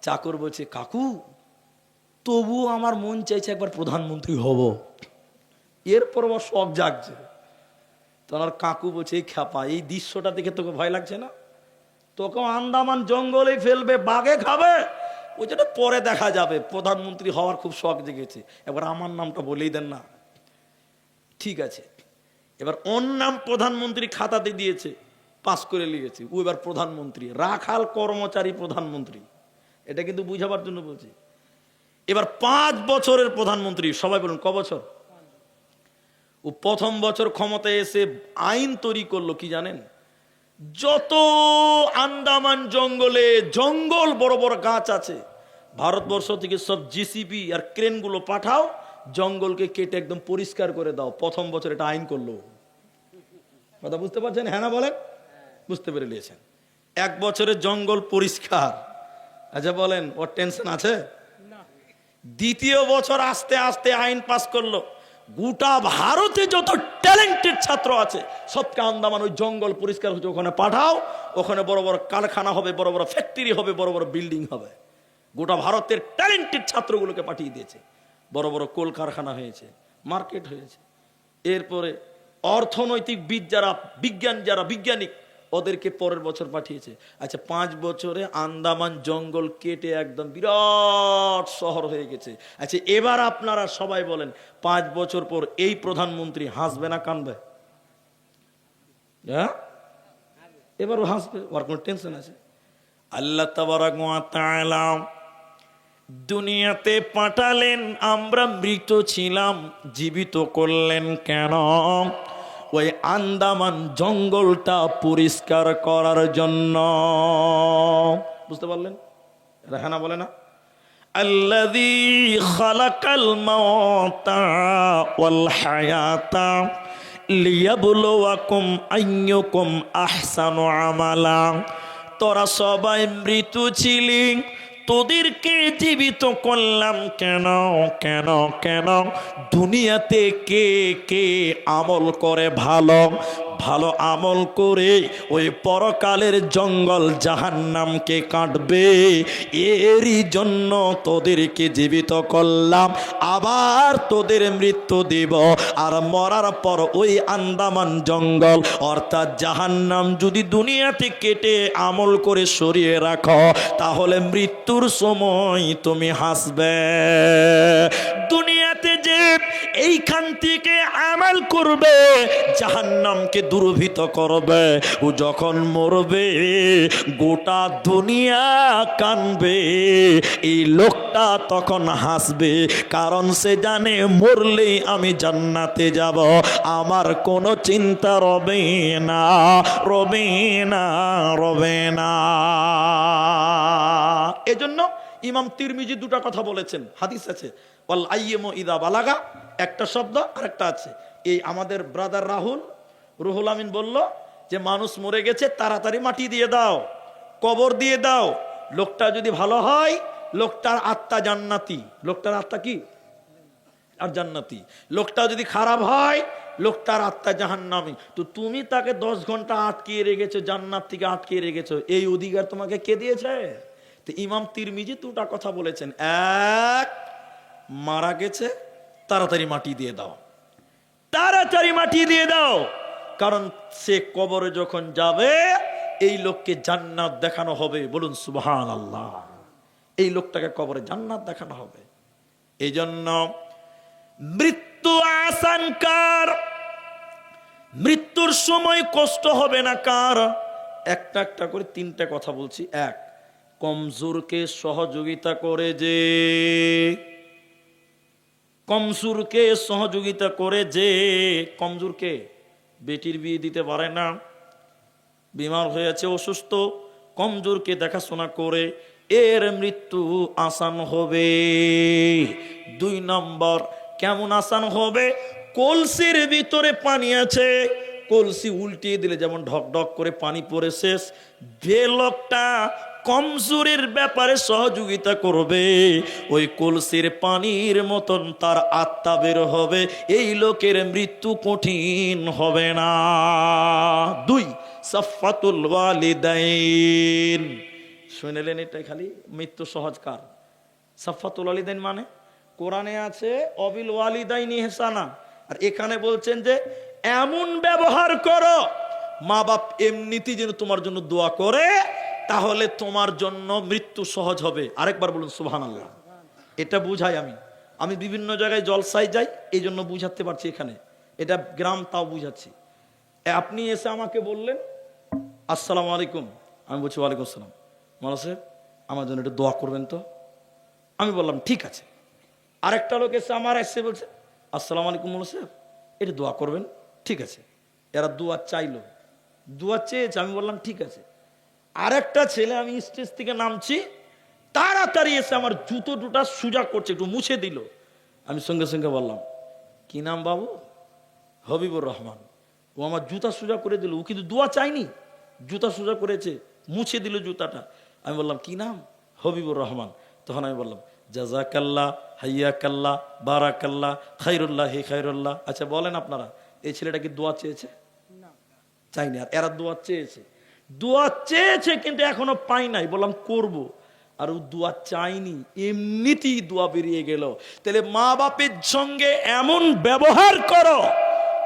চাকর বলছে, কাকু তবু আমার মন চাইছে একবার প্রধানমন্ত্রী হব। এরপর আমার শখ জাগছে। তোমার কাকু বলছে, এই খ্যাপা, এই দৃশ্যটা দেখে তোকে ভয় লাগছে না? তোকে আন্দামান জঙ্গলে ফেলবে, বাঘে খাবে, ওই যেটা পরে দেখা যাবে, প্রধানমন্ত্রী হওয়ার খুব শখ জেগেছে, এবার আমার নামটা বলেই দেন না। ঠিক আছে, এবার ওর নাম প্রধানমন্ত্রী খাতাতে দিয়েছে, পাস করে লিখেছে, ও এবার প্রধানমন্ত্রী, রাখাল কর্মচারী প্রধানমন্ত্রী। এটা কিন্তু বুঝাবার জন্য বলছি। এবার 5 বছরের প্রধানমন্ত্রী, সবাই বলুন ক বছর? ও প্রথম বছর ক্ষমতায় এসে আইন তৈরি করলো কি জানেন? যত আন্দামান জঙ্গলে জঙ্গল বড় বড় গাছ আছে, ভারতবর্ষ থেকে সব জিসিবি আর ক্রেনগুলো পাঠাও, জঙ্গলকে কেটে একদম পরিষ্কার করে দাও। প্রথম বছর এটা আইন করলো। কথা বুঝতে পারছেন? হ্যাঁ না বলেন? বুঝতে পেরে নিয়েছেন। 1 বছরে জঙ্গল পরিষ্কার। আচ্ছা বলেন, ওর টেনশন আছে? দ্বিতীয় বছর আস্তে আস্তে আইন পাস করলো, গোটা ভারতে যত ট্যালেন্টেড ছাত্র আছে সবকে আন্দামান ওই জঙ্গল পরিষ্কার হচ্ছে ওখানে পাঠাও, ওখানে বড় বড় কারখানা হবে, বড় বড় ফ্যাক্টরি হবে, বড় বড় বিল্ডিং হবে। গোটা ভারতের ট্যালেন্টেড ছাত্রগুলোকে পাঠিয়ে দিয়েছে, বড় বড় কলকারখানা হয়েছে, মার্কেট হয়েছে। এরপরে অর্থনৈতিকবিদ যারা, বিজ্ঞানিক ওদেরকে পরের বছর পাঠিয়েছে। আচ্ছা 5 বছরে আন্দামান জঙ্গল কেটে একদম বিরাট শহর হয়ে গেছে। আচ্ছা এবার আপনারা সবাই বলেন, 5 বছর পর এই প্রধানমন্ত্রী হাসবে না কানবে? হ্যাঁ, এবারও হাসবে, ওর কোনো টেনশন আছে? আল্লাহ তাবারাক ওয়া তাআলা দুনিয়াতে পাঠালেন, আমরা মৃত ছিলাম, জীবিত করলেন কেন? ওই আন্দামান জঙ্গলটা পরিষ্কার করার জন্য। বুঝতে পারলেন? রেহানা বলে না, আল্লাযী খালাকাল মাউতা ওয়াল হায়াতা লিয়াবলুয়াকুম আইয়ুকুম আহসানু আমালা। তোরা সবাই মৃত ছিলি, তোদেরকে জীবিত করলাম কেন? কেন কেন? দুনিয়াতে কে কে আমল করে ভালো, ভালো আমল করে ওই পরকালের জঙ্গল জাহান্নামকে কাটবে, এরই জন্য তোদেরকে জীবিত করলাম, আবার তোদের মৃত্যু দিব। আর মরার পর ওই আন্দামান জঙ্গল অর্থাৎ জাহান্নাম যদি দুনিয়াতে কেটে আমল করে সরিয়ে রাখো, তাহলে মৃত্যুর সময় তুমি হাসবে। দুনিয়াতে যে এইখান থেকে আমল করবে, জাহান্নামকে দুর্ভীত করবে, ও যখন মরবে গোটা দুনিয়া কানবে, এই লোকটা তখন হাসবে, কারণ সে জানে মরলেই আমি জান্নাতে যাব, আমার কোনো চিন্তা রবে না, রবে না, রবে না। এজন্য ইমাম তিরমিজি 2টা কথা বলেছেন, হাদিস আছে, ওয়াল আইয়িমু ইদা বালাগা, একটা শব্দ আর একটা আছে। এই আমাদের ব্রাদার রুহুল আমিন বলল যে মানুষ মরে গেছে, তাড়াতাড়ি মাটি দিয়ে দাও, কবর দিয়ে দাও। লোকটা যদি ভালো হয়, লোকটার আত্মা জান্নাতি। লোকটার আত্মা কি? আর জান্নাতি। লোকটা যদি খারাপ হয়, লোকটার আত্মা জাহান্নামী। তো তুমি তাকে 10 ঘন্টা আটকিয়ে রেখেছো, জান্নাত থেকে আটকিয়ে রেখেছো, এই অধিকার তোমাকে কে দিয়েছে? তো ইমাম তিরমিজি 2টা কথা বলেছেন। এক, মারা গেছে, তাড়াতাড়ি মাটি দিয়ে দাও, তাড়াতাড়ি মাটি দিয়ে দাও, কারণ সে কবরে যখন যাবে এই লোককে জান্নাত দেখানো হবে। বলুন সুবহানাল্লাহ। এই লোকটাকে কবরে জান্নাত দেখানো হবে। এই জন্য মৃত্যু আসান কার? মৃত্যুর সময় কষ্ট হবে না কার? একটা একটা করে 3টা কথা বলছি। এক, কমজোরকে সহযোগিতা করে যে, কমজোরকে সহযোগিতা করে যে, কমজোরকে বেটির বিয়ে দিতে পারে না, বিমার হয়েছে, অসুস্থ, কমজোরকে দেখাশোনা করে এর মৃত্যু আসান হবে। 2 নম্বর, কেমন আসান হবে? কলসির ভিতরে পানি আছে, কলসি উল্টিয়ে দিলে যেমন ঢক ঢক করে পানি পড়ে শেষ, যে লোকটা কমজোরের ব্যাপারে সহযোগিতা করবে, ওই কলসির পানির মতন তার আত্মা বের হবে, এই লোকের মৃত্যু কঠিন হবে না। 2, সাফাতুল ওয়ালিদাইন। শুনলেন? এটাই খালি মৃত্যু সহজ কার? সাফাতুল ওয়ালিদাইন মানে কোরআনে আছে অবিল ওয়ালিদাইনি ইহসানা, আর এখানে বলছেন যে এমন ব্যবহার করো মা বাপ এমনিতেই যেন তোমার জন্য দোয়া করে, তাহলে তোমার জন্য মৃত্যু সহজ হবে। আরেকবার বলুন সুবহানাল্লাহ। এটা বুঝাই আমি বিভিন্ন জায়গায় জলসায় যাই, এই জন্য বুঝাতে পারছি। এখানে এটা গ্রাম, তাও বুঝাচ্ছি। আপনি এসে আমাকে বললেন আসসালামু আলাইকুম, আমি বলছি ওয়ালাইকুম আসসালাম, মাওলানা সাহেব আমার জন্য একটু দোয়া করবেন তো। আমি বললাম ঠিক আছে। আরেকটা লোক এসে আমার এসে বলছে আসসালামু আলাইকুম মাওলানা সাহেব, একটু দোয়া করবেন, ঠিক আছে। এরা দোয়া চাইলো, দোয়া চেয়েছে, আমি বললাম ঠিক আছে। আরেকটা ছেলে, আমি স্টেজ থেকে নামছি, তাড়াতাড়ি এসে আমার জুতো দুটা সোজা করছে, একটু মুছে দিল। আমি সঙ্গে সঙ্গে বললাম কি নাম বাবু? হবিবুর রহমান। ও আমার জুতা সোজা করে দিল, ও কিন্তু দোয়া চাইনি, জুতা সোজা করেছে, মুছে দিল জুতাটা। আমি বললাম কি নাম? হবিবুর রহমান। তখন আমি বললাম জাযাকাল্লাহ, হাইয়াকাল্লাহ, বারাকাল্লাহ, খাইরুল্লাহ, হে খাইরুল্লাহ। আচ্ছা বলেন আপনারা, এই ছেলেটা কি দোয়া চেয়েছে? চাইনি। আর এরা দোয়া চেয়েছে, দোয়া চেয়েছে কিন্তু এখনো পাই নাই। বললাম করব, আর ও দোয়া চাইনি, এমনিতেই দোয়া বেরিয়ে গেল। তাহলে মা বাপের সঙ্গে এমন ব্যবহার করো,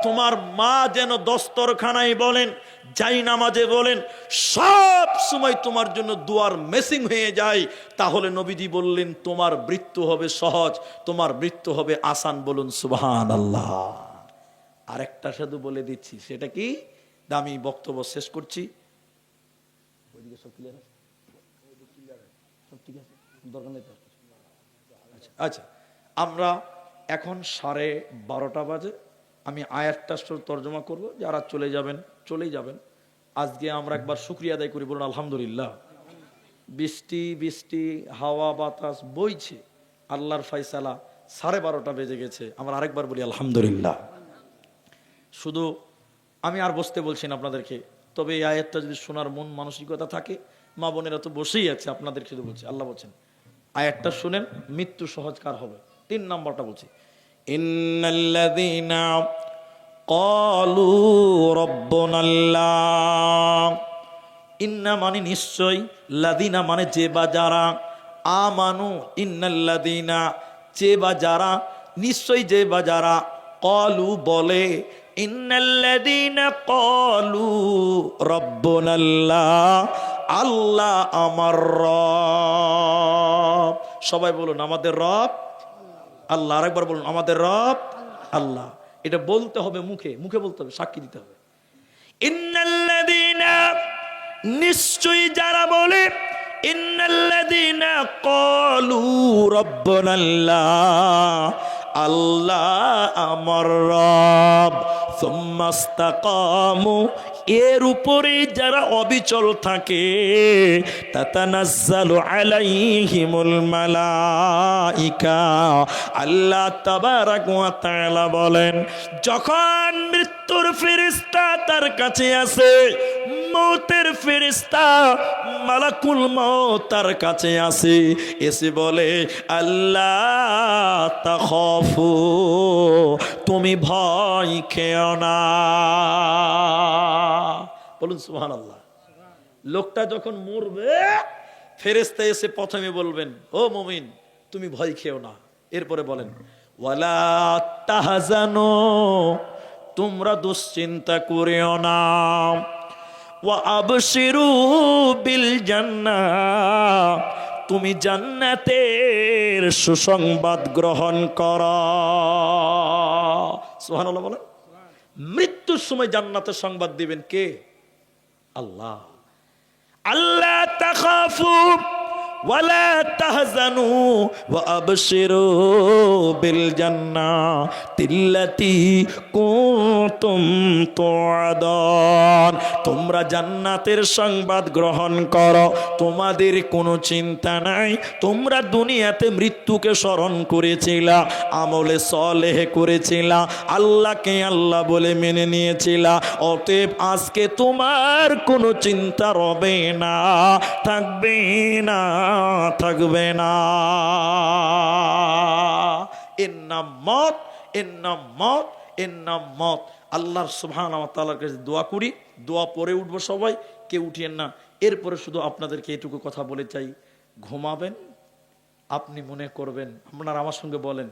তোমার মা যেন দস্তরখানায় বলেন, যাই নামাজে বলেন, সব সময় তোমার জন্য দোয়ার মেসিং হয়ে যায়। তাহলে নবীজি বললেন তোমার মৃত্যু হবে সহজ, তোমার মৃত্যু হবে আসান। বলুন সুবহানাল্লাহ। আরেকটা শুধু বলে দিচ্ছি, সেটা কি? দামি বক্তব্য শেষ করছি। ওইদিকে সব ক্লিয়ার আছে? সব ঠিক আছে, দরকার নেই তো? আচ্ছা, আমরা এখন 12:30 বাজে। আমি আয়াতটা তর্জমা করব, যারা চলে যাবেন চলেই যাবেন। আজকে আমরা একবার শুকরিয়া আদায় করি, বলুন আলহামদুলিল্লাহ। বৃষ্টি বৃষ্টি হাওয়া বাতাস বইছে, আল্লাহর ফয়সালা। 12:30 বেজে গেছে, আমরা আরেকবার বলি আলহামদুলিল্লাহ। শুধু আমি আর বসতে বলছি না আপনাদেরকে, তবে এই আয়াতটা যদি শোনার মন মানসিকতা থাকে, মা বোনেরা তো বসেই আছে, আপনাদেরকে শুধু বলছি। আল্লাহ বলছেন আয়াতটা শুনেন, মৃত্যু সহজ কার হবে। 3 নম্বরটা বলছি, ইন্নাল্লাযীনা ক্বালু রাব্বুনাল্লাহ। ইন্না মানে নিশ্চয়, লাযীনা মানে যে বা যারা, আমানু ইন্নাল্লাযীনা যে বা যারা, নিশ্চয় যে বা যারা, ক্বালু বলে, ইন্নাল্লাযীনা ক্বালু রাব্বুনাল্লাহ, আল্লাহ আমার রব। সবাই বলুন আমাদের রব আল্লাহ। আরেকবার বলুন আমাদের রব আল্লাহ। এটা বলতে হবে, মুখে মুখে বলতে হবে, সাক্ষী দিতে হবে। ইন্নাল্লাযীনা নিশ্চয়ই যারা বলে, ইন্নাল্লাযীনা ক্বালু রাব্বুনাল্লাহ, আল্লাহ আমার রব, সুম্মা ইসতাকামু, এর উপরে যারা অবিচল থাকে, তাতানাজ্জালু আলাইহিমুল মালাইকা, আল্লাহ তাবারাক ওয়া তাআলা বলেন, যখন মৃত্যুর ফেরেশতা তার কাছে আসে, মৌতের ফেরেশতা মালাকুল মউত তার কাছে আসে, এসে বলে আল্লাহ তাখাফু, তুমি ভয় খেও না। বলুন সুবহানাল্লাহ। লোকটা যখন মরবে, ফেরেশতা এসে প্রথমে বলবেন ও মুমিন তুমি ভয় খেও না। এরপরে বলেন ওয়ালা তাহজানু, তোমরা দুশ্চিন্তা করিও না, ওয়া আবশিরু বিল জান্নাহ, তুমি জান্নাতের সুসংবাদ গ্রহণ করো। সুবহানাল্লাহ বলেন। মৃত্যুর সময় জান্নাতের সংবাদ দিবেন কে? আল্লাহ। আল্লাহ তাখাফু ওয়ালা তাহজানু ওয়া আবশিরু বিল জান্নাতিল্লাতী কুনতুম তুআদান, তোমরা জান্নাতের সংবাদ গ্রহণ করো, তোমাদের কোনো চিন্তা নাই। তোমরা দুনিয়াতে মৃত্যুকে স্মরণ করেছিলা, আমলে সলেহ করেছিলা, আল্লাহকে আল্লাহ বলে মেনে নিয়েছিলা, অতএব আজকে তোমার কোনো চিন্তা রবে না, থাকবে না, থাকবে না। এর নাম মত, এর নাম মত, এর নাম মত। আল্লাহর সুবহানাহু ওয়া তাআলার কাছে দোয়া করি, দোয়া পরে উঠবো সবাই, কেউ উঠিয়েন না। এরপরে শুধু আপনাদেরকে এটুকু কথা বলে চাই, ঘুমাবেন, আপনি মনে করবেন, আপনারা আমার সঙ্গে বলেন,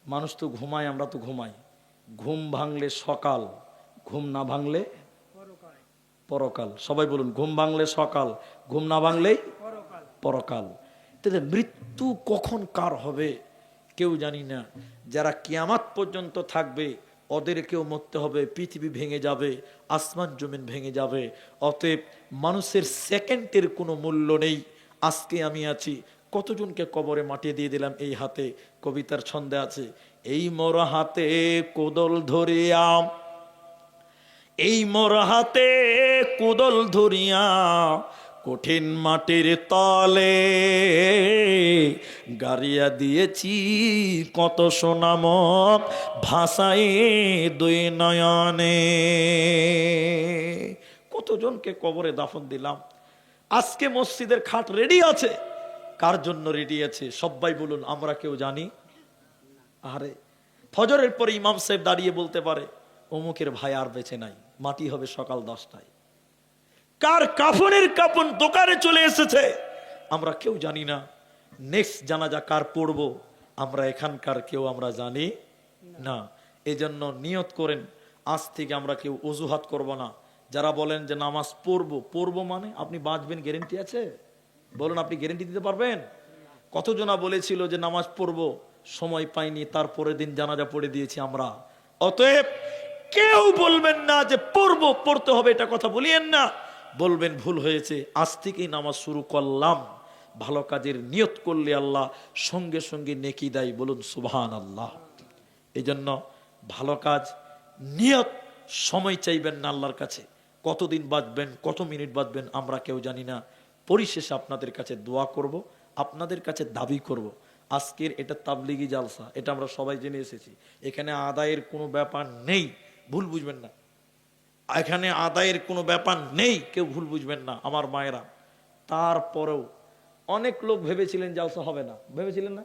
মানুষ তো ঘুমায়, আমরা তো ঘুমাই, ঘুম ভাঙলে সকাল, ঘুম না ভাঙলে পরকাল। সবাই বলুন, ঘুম ভাঙলে সকাল, ঘুম না ভাঙলেই পরকাল। তাহলে মৃত্যু কখন কার হবে কেউ জানি না। যারা কিয়ামত পর্যন্ত থাকবে ওদেরকেও মরতে হবে। পৃথিবী ভেঙে যাবে, আসমান জমিন ভেঙে যাবে। অতএব মানুষের সেকেন্ডের কোনো মূল্য নেই। আজকে আমি আছি, কতজনকে কবরে মাটিয়ে দিয়ে দিলাম এই হাতে। কবিতার ছন্দে আছে, এই মোর হাতে কোদল ধরিয়া, এই মোর হাতে কোদল ধরিয়া, কঠিন মাটির তলে গাড়িয়া দিয়েছি কত সোনামক ভাষায় দুই নয়নে। কতজনকে কবরে দাফন দিলাম। আজকে মসজিদের খাট রেডি আছে। কার জন্য রেডি আছে সবাই বলুন, আমরা কেউ জানি? আরে ফজরের পরে ইমাম সাহেব দাঁড়িয়ে বলতে পারে অমুকের ভাই আর বেঁচে নাই, মাটি হবে সকাল 10টায়। কার কাফনের কাফন দোকানে চলে এসেছে আমরা কেউ জানি না। নেক্সট জানাজা কার পড়বো আমরা এখানকার কেউ আমরা জানি না। এজন্য নিয়ত করেন, আজ থেকে আমরা কেউ অজুহাত করব না। যারা বলেন যে নামাজ পড়বো মানে আপনি বাঁচবেন গ্যারেন্টি আছে? বলুন, আপনি গ্যারেন্টি দিতে পারবেন? কতজনা বলেছিল যে নামাজ পড়বো, সময় পাইনি, তারপরের দিন জানাজা পড়ে দিয়েছি আমরা। অতএব কেউ বলবেন না যে পড়তে হবে, এটা কথা বলিয়েন না। বলবেন ভুল হয়েছে, আজ থেকেই নামাজ শুরু করলাম। ভালো কাজের নিয়ত করলে আল্লাহ সঙ্গে সঙ্গে নেকি দেয়। বলুন সুবহানাল্লাহ। এই জন্য ভালো কাজ নিয়ত, সময় চাইবেন না আল্লাহর কাছে। কতদিন বাঁচবেন, কত মিনিট বাঁচবেন আমরা কেউ জানি না। পরিশেষে আপনাদের কাছে দোয়া করব, আপনাদের কাছে দাবি করব। আজকের এটা তাবলিগি জালসা, এটা আমরা সবাই জেনে এসেছি। এখানে আদায়ের কোনো ব্যাপার নেই, ভুল বুঝবেন না। এখানে আদায়ের কোনো ব্যাপার নেই, কেউ ভুল বুঝবেন না আমার মায়েরা। তারপরেও অনেক লোক ভেবেছিলেন জালসা হবে না, ভেবেছিলেন না?